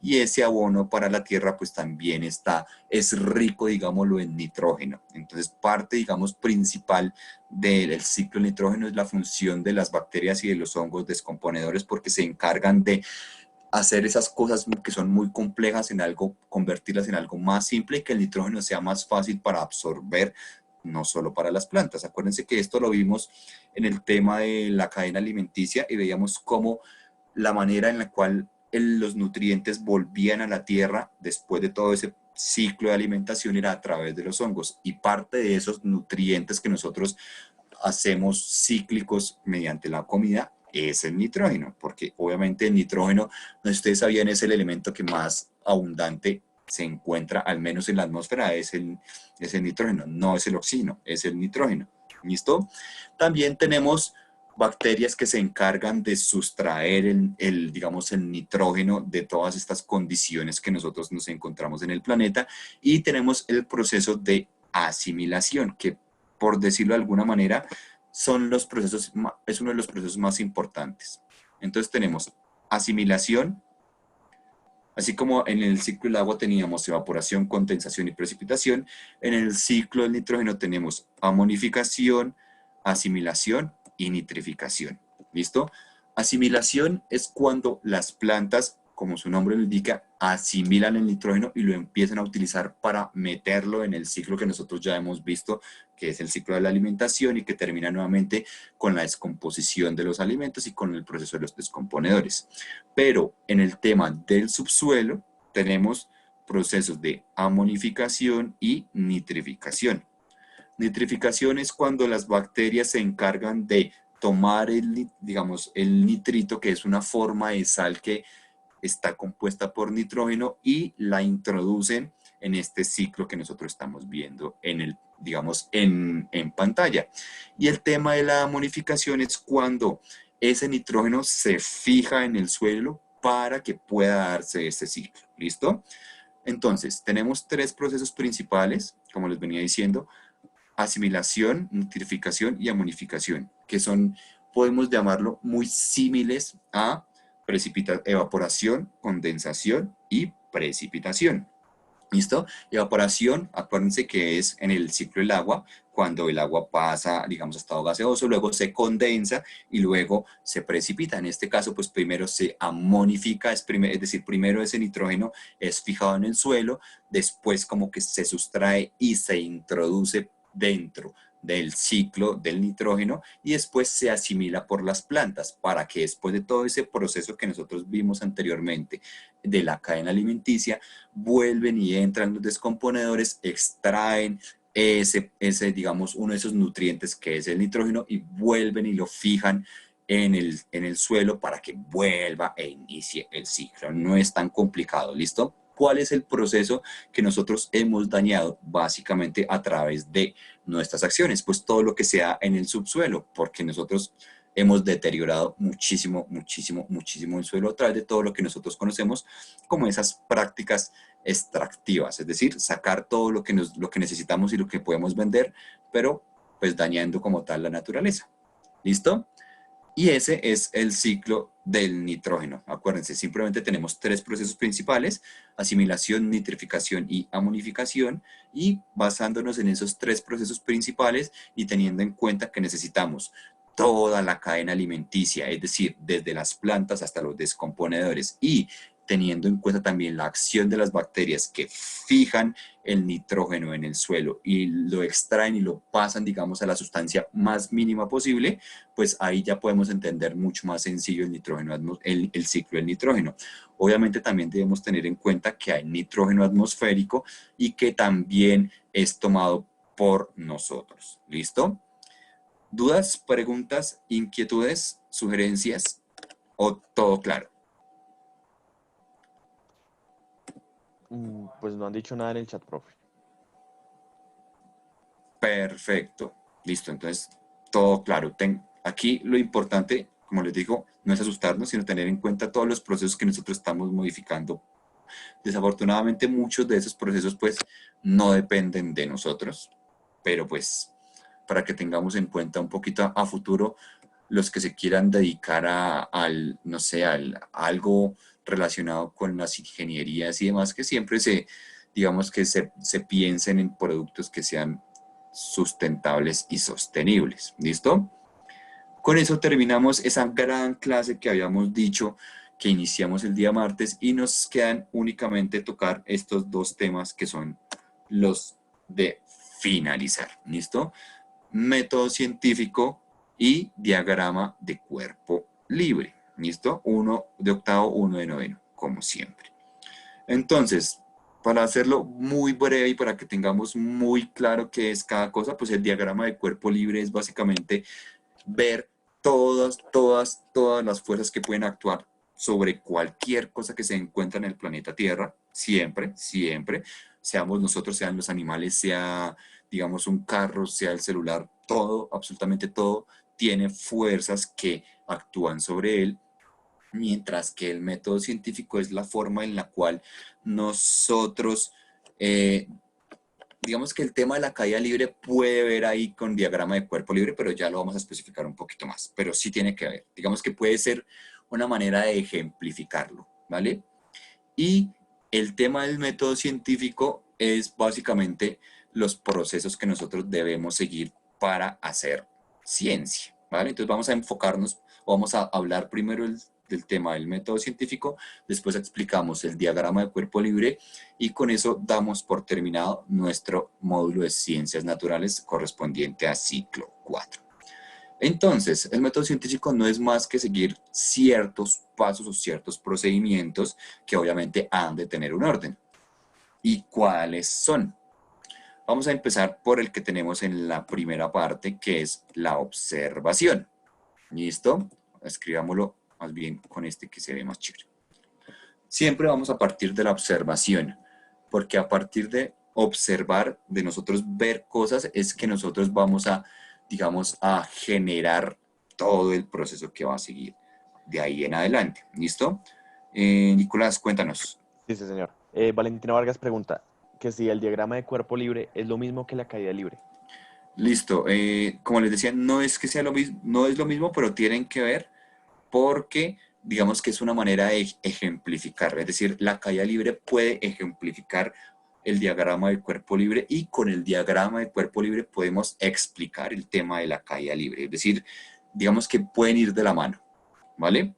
Y ese abono para la tierra, pues también es rico, digámoslo, en nitrógeno. Entonces, parte, digamos, principal del ciclo del nitrógeno es la función de las bacterias y de los hongos descomponedores, porque se encargan de hacer esas cosas que son muy complejas en algo, convertirlas en algo más simple y que el nitrógeno sea más fácil para absorber, no solo para las plantas. Acuérdense que esto lo vimos en el tema de la cadena alimenticia y veíamos cómo la manera en la cual los nutrientes volvían a la tierra después de todo ese ciclo de alimentación era a través de los hongos, y parte de esos nutrientes que nosotros hacemos cíclicos mediante la comida es el nitrógeno, porque obviamente el nitrógeno, no sé si ustedes sabían, es el elemento que más abundante se encuentra, al menos en la atmósfera, es el nitrógeno, no es el oxígeno, es el nitrógeno. ¿Listo? También tenemos bacterias que se encargan de sustraer digamos, el nitrógeno de todas estas condiciones que nosotros nos encontramos en el planeta, y tenemos el proceso de asimilación, que por decirlo de alguna manera, es uno de los procesos más importantes. Entonces tenemos asimilación, así como en el ciclo del agua teníamos evaporación, condensación y precipitación, en el ciclo del nitrógeno tenemos amonificación, asimilación y nitrificación. ¿Listo? Asimilación es cuando las plantas, como su nombre lo indica, asimilan el nitrógeno y lo empiezan a utilizar para meterlo en el ciclo que nosotros ya hemos visto, que es el ciclo de la alimentación, y que termina nuevamente con la descomposición de los alimentos y con el proceso de los descomponedores. Pero en el tema del subsuelo tenemos procesos de amonificación y nitrificación. Nitrificación es cuando las bacterias se encargan de tomar digamos, el nitrito, que es una forma de sal que está compuesta por nitrógeno, y la introducen en este ciclo que nosotros estamos viendo digamos, en pantalla. Y el tema de la amonificación es cuando ese nitrógeno se fija en el suelo para que pueda darse este ciclo. ¿Listo? Entonces, tenemos tres procesos principales, como les venía diciendo: asimilación, nitrificación y amonificación, que son, podemos llamarlo, muy similares a evaporación, condensación y precipitación. ¿Listo? Evaporación, acuérdense que es en el ciclo del agua, cuando el agua pasa, digamos, a estado gaseoso, luego se condensa y luego se precipita. En este caso, pues primero se amonifica, es decir, primero ese nitrógeno es fijado en el suelo, después como que se sustrae y se introduce dentro del ciclo del nitrógeno, y después se asimila por las plantas, para que después de todo ese proceso que nosotros vimos anteriormente de la cadena alimenticia, vuelven y entran los descomponedores, extraen digamos, uno de esos nutrientes que es el nitrógeno, y vuelven y lo fijan en el suelo para que vuelva e inicie el ciclo. No es tan complicado, ¿listo? ¿Cuál es el proceso que nosotros hemos dañado? Básicamente a través de nuestras acciones, pues todo lo que sea en el subsuelo, porque nosotros hemos deteriorado muchísimo, muchísimo, muchísimo el suelo a través de todo lo que nosotros conocemos como esas prácticas extractivas, es decir, sacar todo lo que necesitamos y lo que podemos vender, pero pues dañando como tal la naturaleza. ¿Listo? Y ese es el ciclo del nitrógeno. Acuérdense, simplemente tenemos tres procesos principales: asimilación, nitrificación y amonificación, y basándonos en esos tres procesos principales y teniendo en cuenta que necesitamos toda la cadena alimenticia, es decir, desde las plantas hasta los descomponedores, y teniendo en cuenta también la acción de las bacterias que fijan el nitrógeno en el suelo y lo extraen y lo pasan, digamos, a la sustancia más mínima posible, pues ahí ya podemos entender mucho más sencillo el nitrógeno, el ciclo del nitrógeno. Obviamente también debemos tener en cuenta que hay nitrógeno atmosférico y que también es tomado por nosotros. ¿Listo? ¿Dudas, preguntas, inquietudes, sugerencias o todo claro? Pues no han dicho nada en el chat, profe. Perfecto. Listo. Entonces, todo claro. Aquí lo importante, como les digo, no es asustarnos, sino tener en cuenta todos los procesos que nosotros estamos modificando. Desafortunadamente, muchos de esos procesos, pues, no dependen de nosotros, pero pues, para que tengamos en cuenta un poquito a futuro, los que se quieran dedicar no sé, a algo relacionado con las ingenierías y demás, que siempre digamos que se piensen en productos que sean sustentables y sostenibles. ¿Listo? Con eso terminamos esa gran clase que habíamos dicho que iniciamos el día martes y nos quedan únicamente tocar estos dos temas que son los de finalizar. ¿Listo? Método científico y diagrama de cuerpo libre. ¿Listo? Uno de octavo, uno de noveno, como siempre. Entonces, para hacerlo muy breve y para que tengamos muy claro qué es cada cosa, pues el diagrama de cuerpo libre es básicamente ver todas las fuerzas que pueden actuar sobre cualquier cosa que se encuentra en el planeta Tierra, siempre, seamos nosotros, sean los animales, sea, digamos, un carro, sea el celular, todo, absolutamente todo, tiene fuerzas que actúan sobre él, mientras que el método científico es la forma en la cual nosotros, digamos que el tema de la caída libre puede ver ahí con diagrama de cuerpo libre, pero ya lo vamos a especificar un poquito más, pero sí tiene que ver. Digamos que puede ser una manera de ejemplificarlo, ¿vale? Y el tema del método científico es básicamente los procesos que nosotros debemos seguir para hacer ciencia, ¿vale? Entonces vamos a enfocarnos, vamos a hablar primero del tema del método científico, después explicamos el diagrama de cuerpo libre y con eso damos por terminado nuestro módulo de ciencias naturales correspondiente a ciclo 4. Entonces, el método científico no es más que seguir ciertos pasos o ciertos procedimientos que obviamente han de tener un orden. ¿Y cuáles son? Vamos a empezar por el que tenemos en la primera parte, que es la observación. ¿Listo? Escribámoslo más bien con este que se ve más chévere. Siempre vamos a partir de la observación, porque a partir de observar, de nosotros ver cosas, es que nosotros vamos a, digamos, a generar todo el proceso que va a seguir de ahí en adelante. ¿Listo? Nicolás, cuéntanos. Sí, sí, señor. Valentina Vargas pregunta que si el diagrama de cuerpo libre es lo mismo que la caída libre. Listo. Como les decía, no es que sea lo mismo, no es lo mismo, pero tienen que ver porque digamos que es una manera de ejemplificar. Es decir, la caída libre puede ejemplificar el diagrama de cuerpo libre y con el diagrama de cuerpo libre podemos explicar el tema de la caída libre. Es decir, digamos que pueden ir de la mano, ¿vale?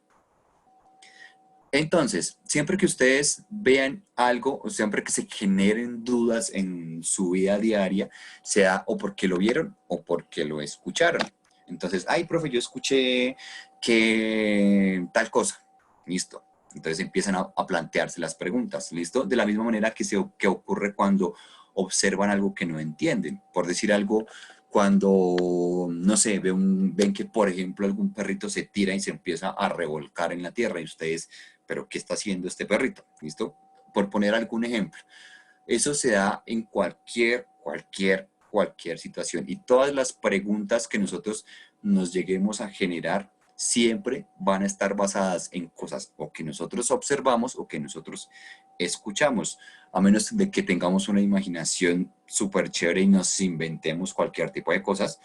Entonces, siempre que ustedes vean algo o siempre que se generen dudas en su vida diaria, sea o porque lo vieron o porque lo escucharon. Entonces, ay, profe, yo escuché que tal cosa. Listo. Entonces empiezan a plantearse las preguntas. ¿Listo? De la misma manera que ocurre cuando observan algo que no entienden. Por decir algo, cuando, no sé, ven que, por ejemplo, algún perrito se tira y se empieza a revolcar en la tierra y ustedes, pero ¿qué está haciendo este perrito? ¿Listo? Por poner algún ejemplo. Eso se da en cualquier situación. Y todas las preguntas que nosotros nos lleguemos a generar siempre van a estar basadas en cosas o que nosotros observamos o que nosotros escuchamos, a menos de que tengamos una imaginación súper chévere y nos inventemos cualquier tipo de cosas.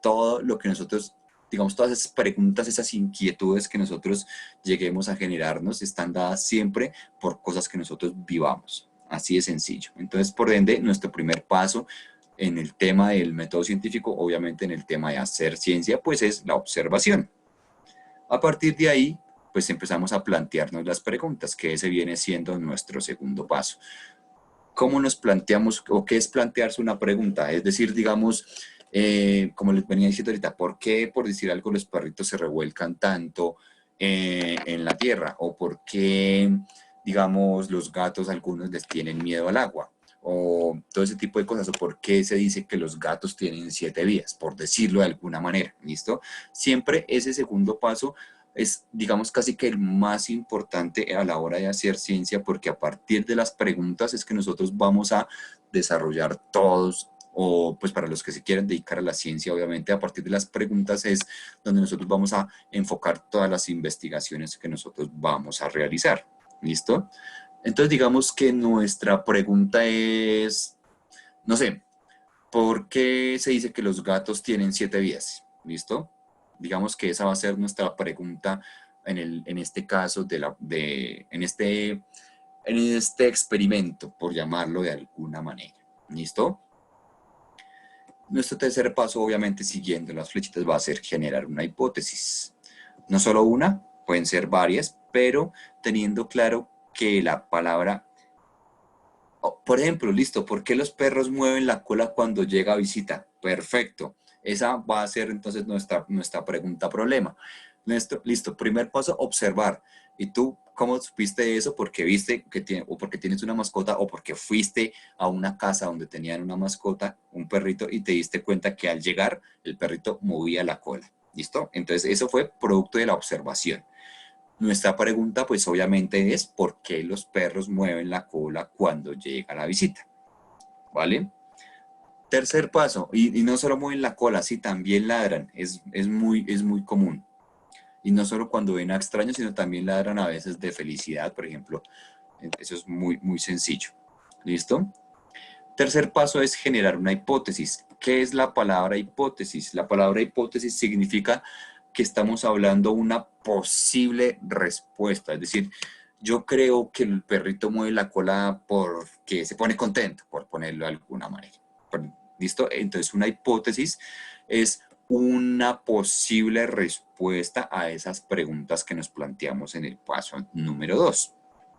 Todo lo que nosotros, digamos, todas esas preguntas, esas inquietudes que nosotros lleguemos a generarnos están dadas siempre por cosas que nosotros vivamos. Así de sencillo. Entonces, por ende, nuestro primer paso en el tema del método científico, obviamente en el tema de hacer ciencia, pues es la observación. A partir de ahí, pues empezamos a plantearnos las preguntas, que ese viene siendo nuestro segundo paso. ¿Cómo nos planteamos o qué es plantearse una pregunta? Es decir, digamos, como les venía diciendo ahorita, ¿por qué, por decir algo, los perritos se revuelcan tanto en la tierra? ¿O por qué, digamos, los gatos algunos les tienen miedo al agua? O todo ese tipo de cosas, o por qué se dice que los gatos tienen 7 vidas, por decirlo de alguna manera, ¿listo? Siempre ese segundo paso es, digamos, casi que el más importante a la hora de hacer ciencia, porque a partir de las preguntas es que nosotros vamos a desarrollar todos, o pues para los que se quieren dedicar a la ciencia, obviamente, a partir de las preguntas es donde nosotros vamos a enfocar todas las investigaciones que nosotros vamos a realizar, ¿listo? Entonces, digamos que nuestra pregunta es, no sé, ¿por qué se dice que los gatos tienen 7 vidas? ¿Listo? Digamos que esa va a ser nuestra pregunta en este caso, en este experimento, por llamarlo de alguna manera. ¿Listo? Nuestro tercer paso, obviamente, siguiendo las flechitas, va a ser generar una hipótesis. No solo una, pueden ser varias, pero teniendo claro que la palabra, por ejemplo, listo, ¿por qué los perros mueven la cola cuando llega a visita? Perfecto. Esa va a ser entonces nuestra pregunta problema. Listo, primer paso, observar. ¿Y tú cómo supiste eso? Porque viste que o porque tienes una mascota, o porque fuiste a una casa donde tenían una mascota, un perrito, y te diste cuenta que al llegar el perrito movía la cola. ¿Listo? Entonces eso fue producto de la observación. Nuestra pregunta, pues obviamente es, ¿por qué los perros mueven la cola cuando llega la visita? ¿Vale? Tercer paso, y no solo mueven la cola, sí, también ladran, es muy común. Y no solo cuando ven a extraños, sino también ladran a veces de felicidad, por ejemplo. Eso es muy sencillo. ¿Listo? Tercer paso es generar una hipótesis. ¿Qué es la palabra hipótesis? La palabra hipótesis significa que estamos hablando una posible respuesta. Es decir, yo creo que el perrito mueve la cola porque se pone contento, por ponerlo de alguna manera. ¿Listo? Entonces, una hipótesis es una posible respuesta a esas preguntas que nos planteamos en el paso número 2.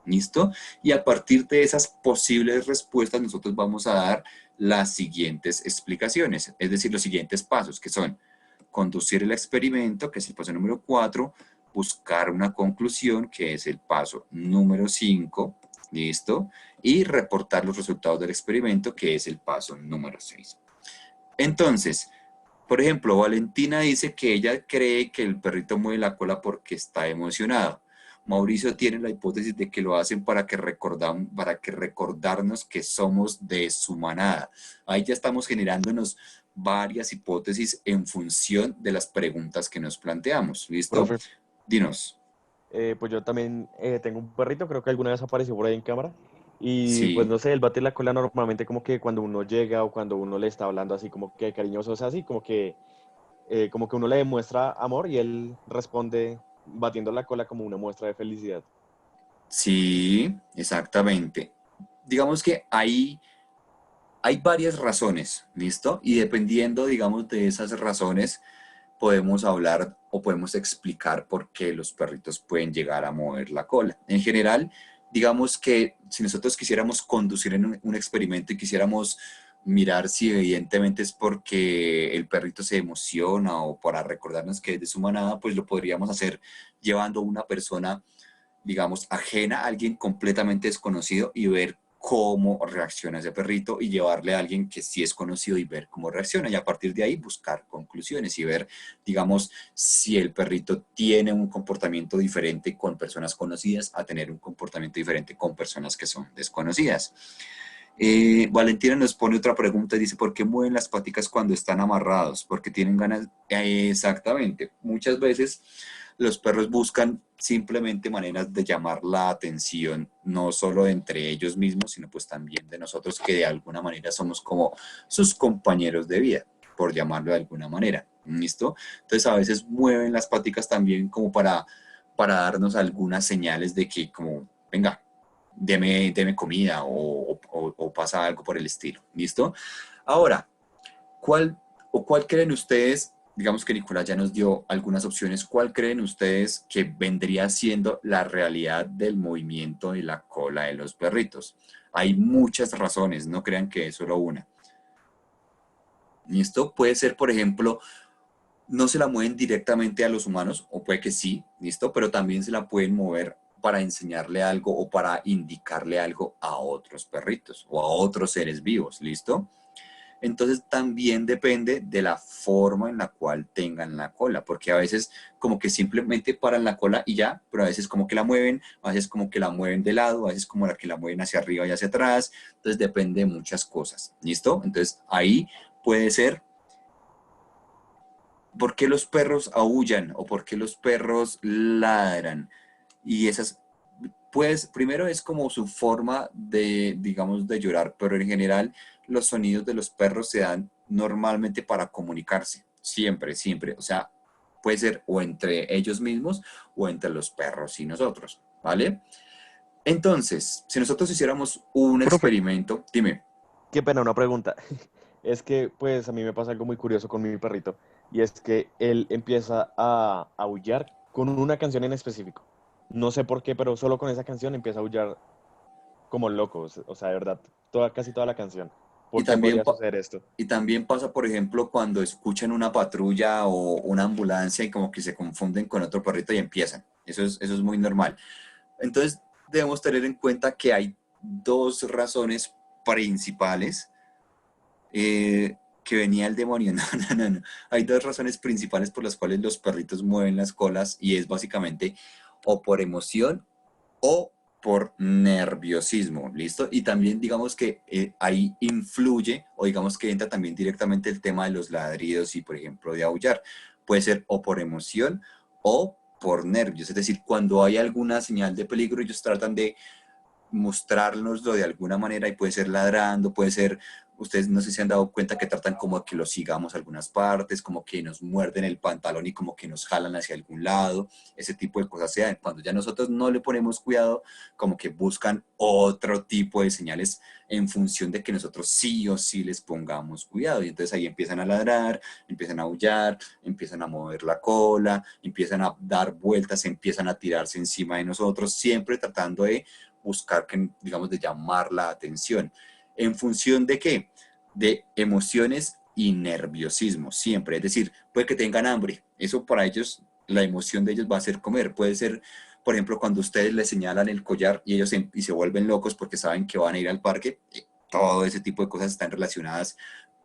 ¿Listo? Y a partir de esas posibles respuestas nosotros vamos a dar las siguientes explicaciones, es decir, los siguientes pasos, que son conducir el experimento, que es el paso número 4, buscar una conclusión, que es el paso número 5, ¿listo? Y reportar los resultados del experimento, que es el paso número 6. Entonces, por ejemplo, Valentina dice que ella cree que el perrito mueve la cola porque está emocionado. Mauricio tiene la hipótesis de que lo hacen para que recordarnos que somos de su manada. Ahí ya estamos generándonos varias hipótesis en función de las preguntas que nos planteamos. ¿Listo? Profe, Dinos. pues yo también tengo un perrito, creo que alguna vez apareció por ahí en cámara. Y pues Sí. no sé, él bate la cola normalmente como que cuando uno llega o cuando uno le está hablando así como que cariñoso, o sea, así como que uno le demuestra amor y él responde batiendo la cola como una muestra de felicidad. Sí, exactamente. Digamos que hay varias razones, ¿listo? Y dependiendo, digamos, de esas razones, podemos hablar o podemos explicar por qué los perritos pueden llegar a mover la cola. En general, digamos que si nosotros quisiéramos conducir en un experimento y quisiéramos mirar si evidentemente es porque el perrito se emociona o para recordarnos que es de su manada, pues lo podríamos hacer llevando a una persona, digamos, ajena a alguien completamente desconocido y ver cómo reacciona ese perrito y llevarle a alguien que sí es conocido y ver cómo reacciona y a partir de ahí buscar conclusiones y ver, digamos, si el perrito tiene un comportamiento diferente con personas conocidas a tener un comportamiento diferente con personas que son desconocidas. Valentina nos pone otra pregunta y dice, ¿por qué mueven las paticas cuando están amarrados? Porque tienen ganas. Exactamente. Muchas veces los perros buscan simplemente maneras de llamar la atención, no solo entre ellos mismos, sino pues también de nosotros que de alguna manera somos como sus compañeros de vida, por llamarlo de alguna manera. ¿Listo? Entonces a veces mueven las paticas también como para darnos algunas señales de que como, venga, deme comida o pasa algo por el estilo. ¿Listo? Ahora, ¿cuál creen ustedes? Digamos que Nicolás ya nos dio algunas opciones. ¿Cuál creen ustedes que vendría siendo la realidad del movimiento de la cola de los perritos? Hay muchas razones, no crean que es solo una. ¿Listo? Puede ser, por ejemplo, no se la mueven directamente a los humanos, o puede que sí, ¿listo? Pero también se la pueden mover para enseñarle algo o para indicarle algo a otros perritos o a otros seres vivos, ¿listo? Entonces también depende de la forma en la cual tengan la cola, porque a veces como que simplemente paran la cola y ya, pero a veces como que la mueven, a veces como que la mueven de lado, a veces como la que la mueven hacia arriba y hacia atrás, entonces depende de muchas cosas, ¿listo? Entonces ahí puede ser por qué los perros aúllan o por qué los perros ladran y esas pues primero es como su forma de, digamos, de llorar, pero en general los sonidos de los perros se dan normalmente para comunicarse, siempre, siempre. O sea, puede ser o entre ellos mismos o entre los perros y nosotros, ¿vale? Entonces, si nosotros hiciéramos un Profe, experimento, dime. qué pena, una pregunta. Es que, pues, a mí me pasa algo muy curioso con mi perrito, y es que él empieza a aullar con una canción en específico. No sé por qué, pero solo con esa canción empieza a aullar como loco, o sea, de verdad, casi toda la canción. Y ¿Por qué también, podría suceder esto? y también pasa, por ejemplo, cuando escuchan una patrulla o una ambulancia y como que se confunden con otro perrito y empiezan. Eso es muy normal. Entonces, debemos tener en cuenta que hay dos razones principales que venía el demonio. No, no, no, no. Hay dos razones principales por las cuales los perritos mueven las colas y es básicamente o por emoción o por nerviosismo, ¿listo? Y también digamos que ahí influye o digamos que entra también directamente el tema de los ladridos y, por ejemplo, de aullar. Puede ser o por emoción o por nervios, es decir, cuando hay alguna señal de peligro, ellos tratan de mostrárnoslo de alguna manera y puede ser ladrando, puede ser, ustedes no sé si han dado cuenta que tratan como que los sigamos a algunas partes, como que nos muerden el pantalón y como que nos jalan hacia algún lado, ese tipo de cosas se dan. Cuando ya nosotros no le ponemos cuidado, como que buscan otro tipo de señales en función de que nosotros sí o sí les pongamos cuidado. Y entonces ahí empiezan a ladrar, empiezan a aullar, empiezan a mover la cola, empiezan a dar vueltas, empiezan a tirarse encima de nosotros, siempre tratando de buscar, que, digamos, de llamar la atención. ¿En función de qué? De emociones y nerviosismo, siempre. Es decir, puede que tengan hambre. Eso para ellos, la emoción de ellos va a ser comer. Puede ser, por ejemplo, cuando ustedes les señalan el collar y ellos y se vuelven locos porque saben que van a ir al parque. Todo ese tipo de cosas están relacionadas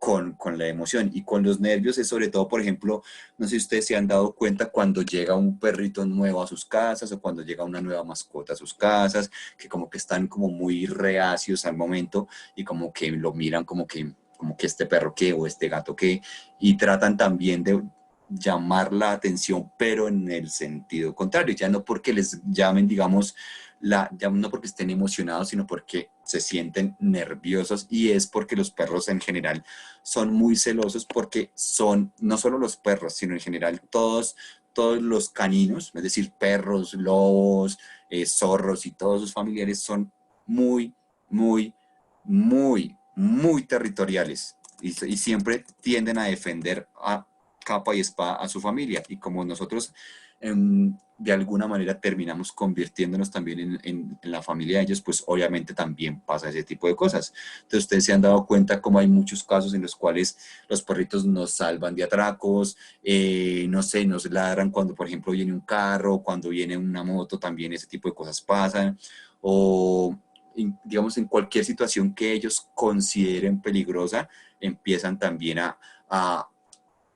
con la emoción y con los nervios es sobre todo, por ejemplo, no sé si ustedes se han dado cuenta cuando llega un perrito nuevo a sus casas o cuando llega una nueva mascota a sus casas, que como que están como muy reacios al momento y como que lo miran como que este perro qué o este gato qué, y tratan también de llamar la atención, pero en el sentido contrario, ya no porque les llamen, digamos, ya no porque estén emocionados, sino porque se sienten nerviosos y es porque los perros en general son muy celosos porque son no solo los perros, sino en general todos los caninos, es decir, perros, lobos, zorros y todos sus familiares son muy, muy, muy territoriales y siempre tienden a defender a capa y espada a su familia. Y como nosotros de alguna manera terminamos convirtiéndonos también en la familia de ellos, pues obviamente también pasa ese tipo de cosas. Entonces ustedes se han dado cuenta como hay muchos casos en los cuales los perritos nos salvan de atracos, no sé, nos ladran cuando por ejemplo viene un carro, cuando viene una moto, también ese tipo de cosas pasan, o digamos en cualquier situación que ellos consideren peligrosa, empiezan también a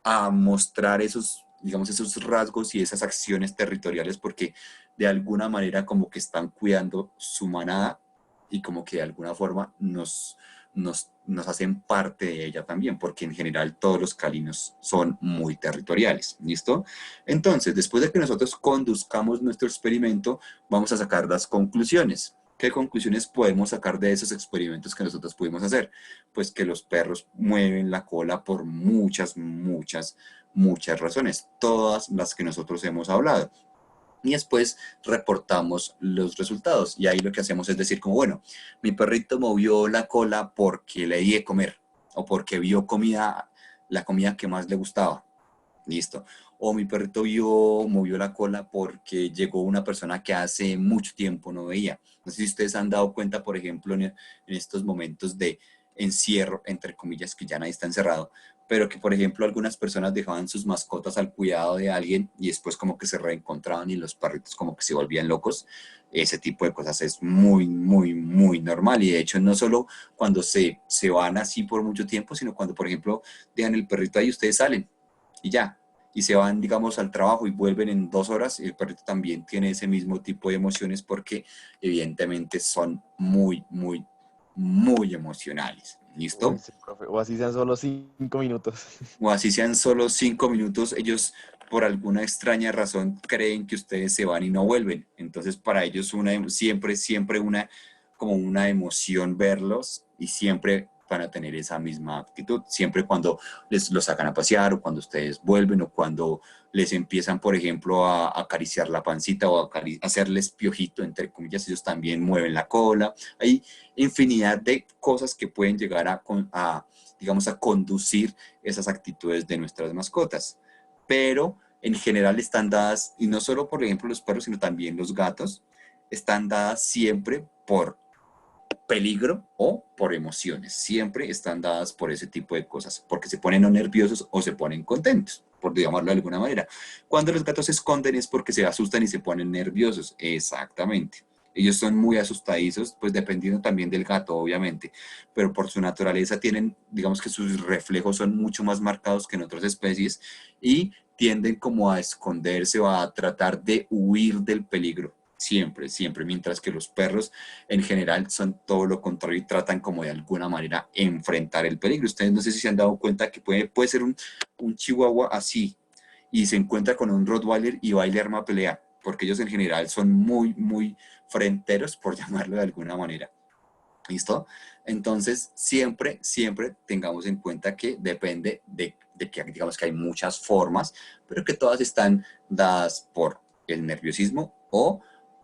a mostrar esos, digamos, esos rasgos y esas acciones territoriales porque de alguna manera como que están cuidando su manada y como que de alguna forma nos hacen parte de ella también, porque en general todos los calinos son muy territoriales, ¿listo? Entonces, después de que nosotros conduzcamos nuestro experimento, vamos a sacar las conclusiones. ¿Qué conclusiones podemos sacar de esos experimentos que nosotros pudimos hacer? Pues que los perros mueven la cola por muchas razones, todas las que nosotros hemos hablado. y después reportamos los resultados. Y ahí lo que hacemos es decir como, bueno, mi perrito movió la cola porque le di de comer o porque vio comida, la comida que más le gustaba. Listo. O mi perrito movió la cola porque llegó una persona que hace mucho tiempo no veía. No sé si ustedes han dado cuenta, por ejemplo, en estos momentos de encierro, entre comillas, que ya nadie está encerrado, pero que, por ejemplo, algunas personas dejaban sus mascotas al cuidado de alguien y después como que se reencontraban y los perritos como que se volvían locos. Ese tipo de cosas es muy, muy, muy normal. Y de hecho, no solo cuando se van así por mucho tiempo, sino cuando, por ejemplo, dejan el perrito ahí, ustedes salen y ya, y se van, digamos, al trabajo y vuelven en 2 horas, y el perrito también tiene ese mismo tipo de emociones porque evidentemente son muy, muy, muy emocionales. Uy, ¿Listo? sí, profe. O así sean solo 5 minutos. O así sean solo 5 minutos, ellos por alguna extraña razón creen que ustedes se van y no vuelven. Entonces para ellos siempre, siempre como una emoción verlos y siempre van a tener esa misma actitud. Siempre cuando les los sacan a pasear o cuando ustedes vuelven o cuando les empiezan, por ejemplo, a acariciar la pancita o hacerles piojito, entre comillas, ellos también mueven la cola. Hay infinidad de cosas que pueden llegar digamos, a conducir esas actitudes de nuestras mascotas. Pero en general están dadas, y no solo por ejemplo los perros, sino también los gatos, están dadas siempre por peligro o por emociones. Siempre están dadas por ese tipo de cosas, porque se ponen o nerviosos o se ponen contentos, por llamarlo de alguna manera. Cuando los gatos se esconden es porque se asustan y se ponen nerviosos. Exactamente. Ellos son muy asustadizos, pues dependiendo también del gato, obviamente, pero por su naturaleza tienen, digamos que sus reflejos son mucho más marcados que en otras especies y tienden como a esconderse o a tratar de huir del peligro. Siempre, siempre, mientras que los perros en general son todo lo contrario y tratan como de alguna manera enfrentar el peligro. Ustedes no sé si se han dado cuenta que puede ser un chihuahua así y se encuentra con un Rottweiler y va y le arma pelea, porque ellos en general son muy, muy fronteros, por llamarlo de alguna manera. ¿Listo? Entonces, siempre, siempre tengamos en cuenta que depende de que, digamos que hay muchas formas, pero que todas están dadas por el nerviosismo o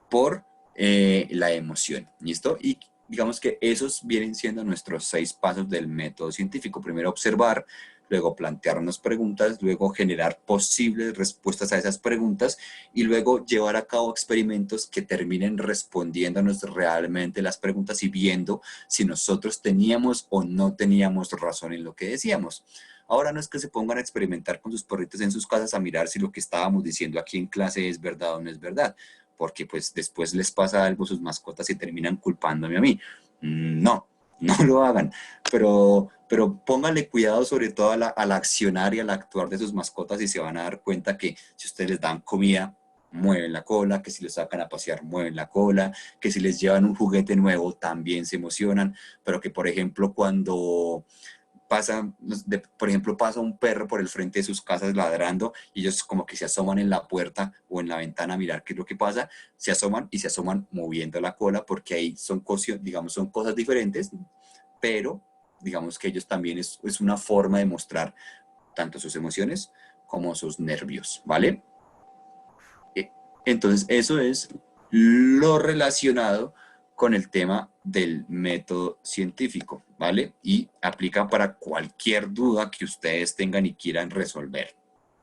por la emoción. ¿Listo? Y digamos que esos vienen siendo nuestros 6 pasos del método científico. Primero observar, luego plantearnos preguntas, luego generar posibles respuestas a esas preguntas y luego llevar a cabo experimentos que terminen respondiéndonos realmente las preguntas y viendo si nosotros teníamos o no teníamos razón en lo que decíamos. Ahora no es que se pongan a experimentar con sus perritos en sus casas a mirar si lo que estábamos diciendo aquí en clase es verdad o no es verdad, porque pues después les pasa algo a sus mascotas y terminan culpándome a mí. No, no lo hagan, pero pónganle cuidado sobre todo al accionar y al actuar de sus mascotas y se van a dar cuenta que si ustedes les dan comida, mueven la cola, que si los sacan a pasear, mueven la cola, que si les llevan un juguete nuevo, también se emocionan, pero que por ejemplo cuando por ejemplo, pasa un perro por el frente de sus casas ladrando y ellos como que se asoman en la puerta o en la ventana a mirar qué es lo que pasa, se asoman y se asoman moviendo la cola porque ahí son cosas, digamos, son cosas diferentes, pero digamos que ellos también es una forma de mostrar tanto sus emociones como sus nervios, ¿vale? Entonces, eso es lo relacionado con el tema del método científico, ¿vale? Y aplica para cualquier duda que ustedes tengan y quieran resolver.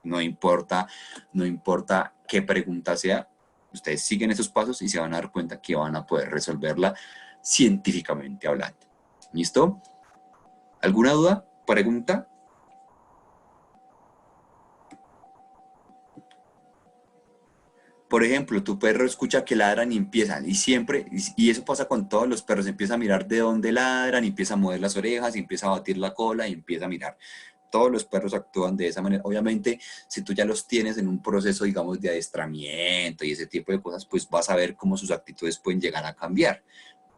No importa, no importa qué pregunta sea, ustedes siguen esos pasos y se van a dar cuenta que van a poder resolverla científicamente hablando. ¿Listo? ¿Alguna duda? ¿Pregunta? Por ejemplo, tu perro escucha que ladran y empiezan, y siempre, y eso pasa con todos los perros, empieza a mirar de dónde ladran, y empieza a mover las orejas, y empieza a batir la cola, y empieza a mirar. Todos los perros actúan de esa manera. Obviamente, si tú ya los tienes en un proceso, digamos, de adiestramiento y ese tipo de cosas, pues vas a ver cómo sus actitudes pueden llegar a cambiar.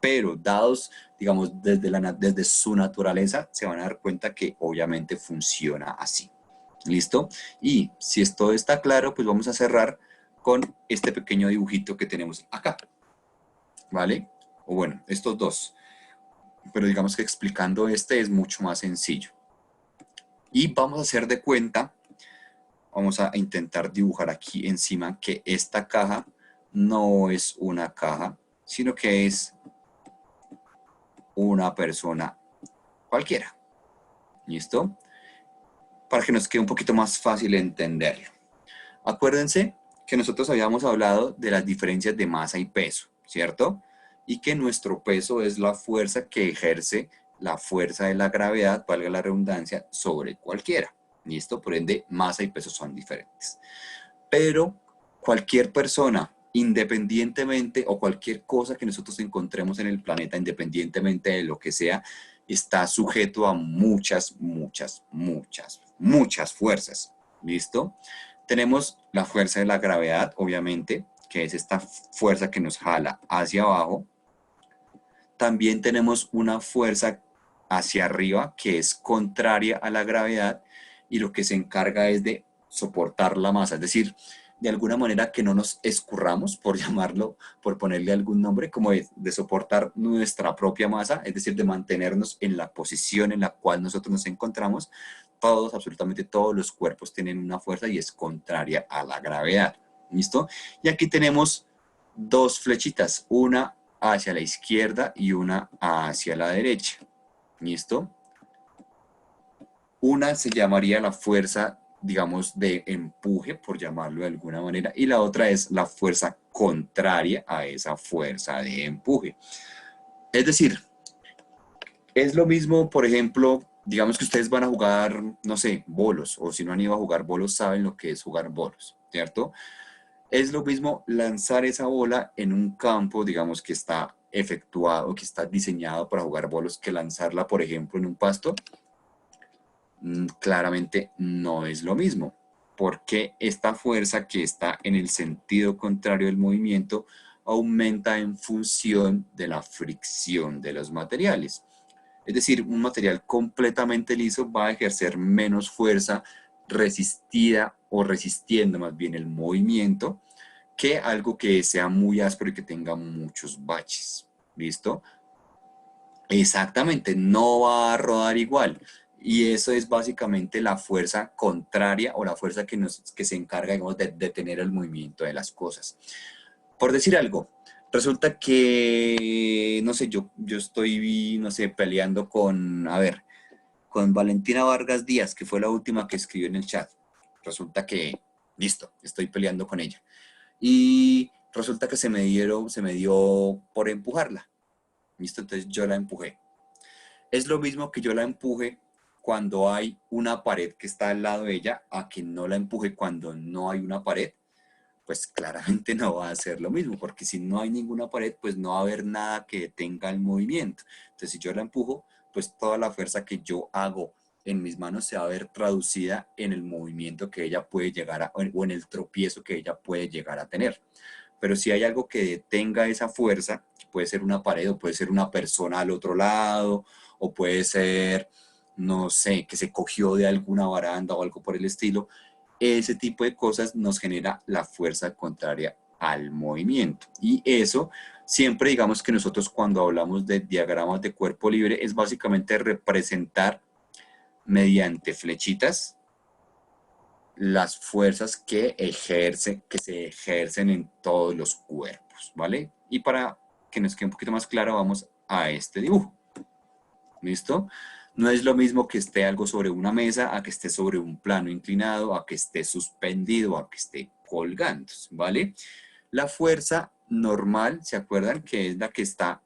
Pero dados, digamos, desde su naturaleza, se van a dar cuenta que obviamente funciona así. ¿Listo? Y si esto está claro, pues vamos a cerrar con este pequeño dibujito que tenemos acá, ¿vale? O bueno, estos dos. Pero digamos que explicando este es mucho más sencillo. Y vamos a hacer de cuenta vamos a intentar dibujar aquí encima que esta caja no es una caja, sino que es una persona cualquiera. ¿Listo? Para que nos quede un poquito más fácil entenderlo. Acuérdense que nosotros habíamos hablado de las diferencias de masa y peso, ¿cierto? Y que nuestro peso es la fuerza que ejerce la fuerza de la gravedad, valga la redundancia, sobre cualquiera. ¿Listo? Por ende, masa y peso son diferentes. Pero cualquier persona, independientemente, o cualquier cosa que nosotros encontremos en el planeta, independientemente de lo que sea, está sujeto a muchas fuerzas. ¿Listo? Tenemos la fuerza de la gravedad, obviamente, que es esta fuerza que nos jala hacia abajo. También tenemos una fuerza hacia arriba que es contraria a la gravedad y lo que se encarga es de soportar la masa, es decir, de alguna manera que no nos escurramos, por llamarlo, por ponerle algún nombre, como de soportar nuestra propia masa, es decir, de mantenernos en la posición en la cual nosotros nos encontramos. Todos, absolutamente todos los cuerpos tienen una fuerza y es contraria a la gravedad. ¿Listo? Y aquí tenemos dos flechitas, una hacia la izquierda y una hacia la derecha. ¿Listo? Una se llamaría la fuerza, digamos, de empuje, por llamarlo de alguna manera, y la otra es la fuerza contraria a esa fuerza de empuje. Es decir, es lo mismo, por ejemplo, digamos que ustedes van a jugar, no sé, bolos, o si no han ido a jugar bolos, saben lo que es jugar bolos, ¿cierto? Es lo mismo lanzar esa bola en un campo, digamos, que está efectuado, que está diseñado para jugar bolos, que lanzarla, por ejemplo, en un pasto. Claramente no es lo mismo, porque esta fuerza que está en el sentido contrario del movimiento aumenta en función de la fricción de los materiales. Es decir, un material completamente liso va a ejercer menos fuerza resistida o resistiendo más bien el movimiento que algo que sea muy áspero y que tenga muchos baches. ¿Listo? Exactamente, no va a rodar igual. Y eso es básicamente la fuerza contraria o la fuerza que se encarga, digamos, de detener el movimiento de las cosas. Por decir algo, resulta que, no sé, yo estoy, no sé, peleando con, a ver, con Valentina Vargas Díaz, que fue la última que escribió en el chat. Resulta que, listo, estoy peleando con ella. Y resulta que se me dio por empujarla. ¿Listo? Entonces yo la empujé. Es lo mismo que yo la empuje cuando hay una pared que está al lado de ella, a que no la empuje cuando no hay una pared. Pues claramente no va a ser lo mismo, porque si no hay ninguna pared, pues no va a haber nada que detenga el movimiento. Entonces, si yo la empujo, pues toda la fuerza que yo hago en mis manos se va a ver traducida en el movimiento que ella puede llegar a, o en el tropiezo que ella puede llegar a tener. Pero si hay algo que detenga esa fuerza, puede ser una pared o puede ser una persona al otro lado, o puede ser, no sé, que se cogió de alguna baranda o algo por el estilo, ese tipo de cosas nos genera la fuerza contraria al movimiento. Y eso, siempre digamos que nosotros cuando hablamos de diagramas de cuerpo libre, es básicamente representar mediante flechitas las fuerzas que se ejercen en todos los cuerpos, ¿vale? Y para que nos quede un poquito más claro, vamos a este dibujo. ¿Listo? No es lo mismo que esté algo sobre una mesa, a que esté sobre un plano inclinado, a que esté suspendido, a que esté colgando, ¿vale? La fuerza normal, ¿se acuerdan? Que es la que está,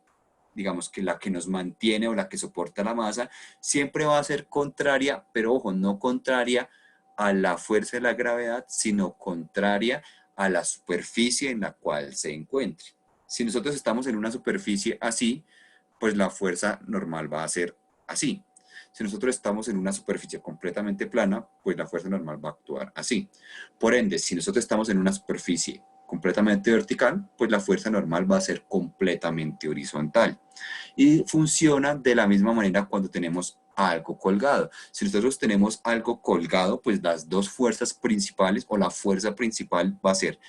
digamos que la que nos mantiene o la que soporta la masa, siempre va a ser contraria, pero ojo, no contraria a la fuerza de la gravedad, sino contraria a la superficie en la cual se encuentre. Si nosotros estamos en una superficie así, pues la fuerza normal va a ser así. Si nosotros estamos en una superficie completamente plana, pues la fuerza normal va a actuar así. Por ende, si nosotros estamos en una superficie completamente vertical, pues la fuerza normal va a ser completamente horizontal. Y funciona de la misma manera cuando tenemos algo colgado. Si nosotros tenemos algo colgado, pues las dos fuerzas principales o la fuerza principal va a ser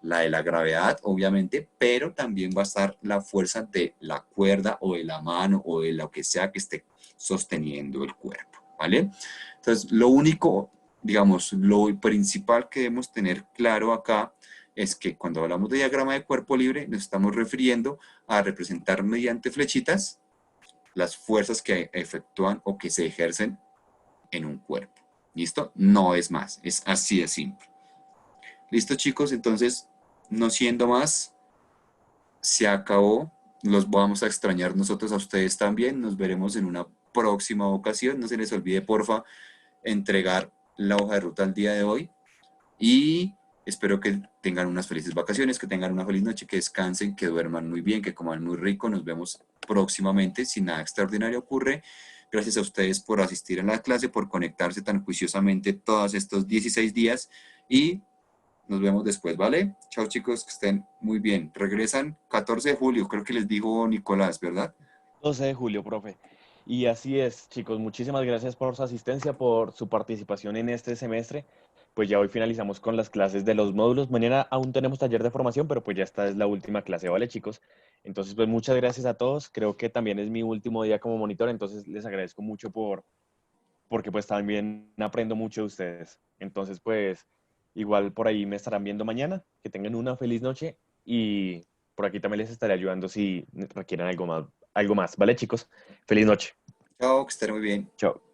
la de la gravedad, obviamente, pero también va a estar la fuerza de la cuerda o de la mano o de lo que sea que esté sosteniendo el cuerpo, ¿vale? Entonces, lo único digamos, lo principal que debemos tener claro acá es que cuando hablamos de diagrama de cuerpo libre nos estamos refiriendo a representar mediante flechitas las fuerzas que efectúan o que se ejercen en un cuerpo. ¿Listo? No es más, es así de simple. ¿Listo, chicos? Entonces, no siendo más, se acabó. Los vamos a extrañar nosotros a ustedes también. Nos veremos en una próxima ocasión. No se les olvide, porfa, entregar la hoja de ruta al día de hoy. Y espero que tengan unas felices vacaciones, que tengan una feliz noche, que descansen, que duerman muy bien, que coman muy rico. Nos vemos próximamente, si nada extraordinario ocurre. Gracias a ustedes por asistir a la clase, por conectarse tan juiciosamente todos estos 16 días y nos vemos después, ¿vale? Chao chicos, que estén muy bien. Regresan 14 de julio, creo que les dijo Nicolás, ¿verdad? 12 de julio, profe. Y así es, chicos, muchísimas gracias por su asistencia, por su participación en este semestre. Pues ya hoy finalizamos con las clases de los módulos. Mañana aún tenemos taller de formación, pero pues ya esta es la última clase, ¿vale, chicos? Entonces, pues muchas gracias a todos. Creo que también es mi último día como monitor, entonces les agradezco mucho porque pues también aprendo mucho de ustedes. Entonces, pues igual por ahí me estarán viendo mañana. Que tengan una feliz noche y por aquí también les estaré ayudando si requieren algo más, ¿vale, chicos? Feliz noche. Chao, que estén muy bien. Chao.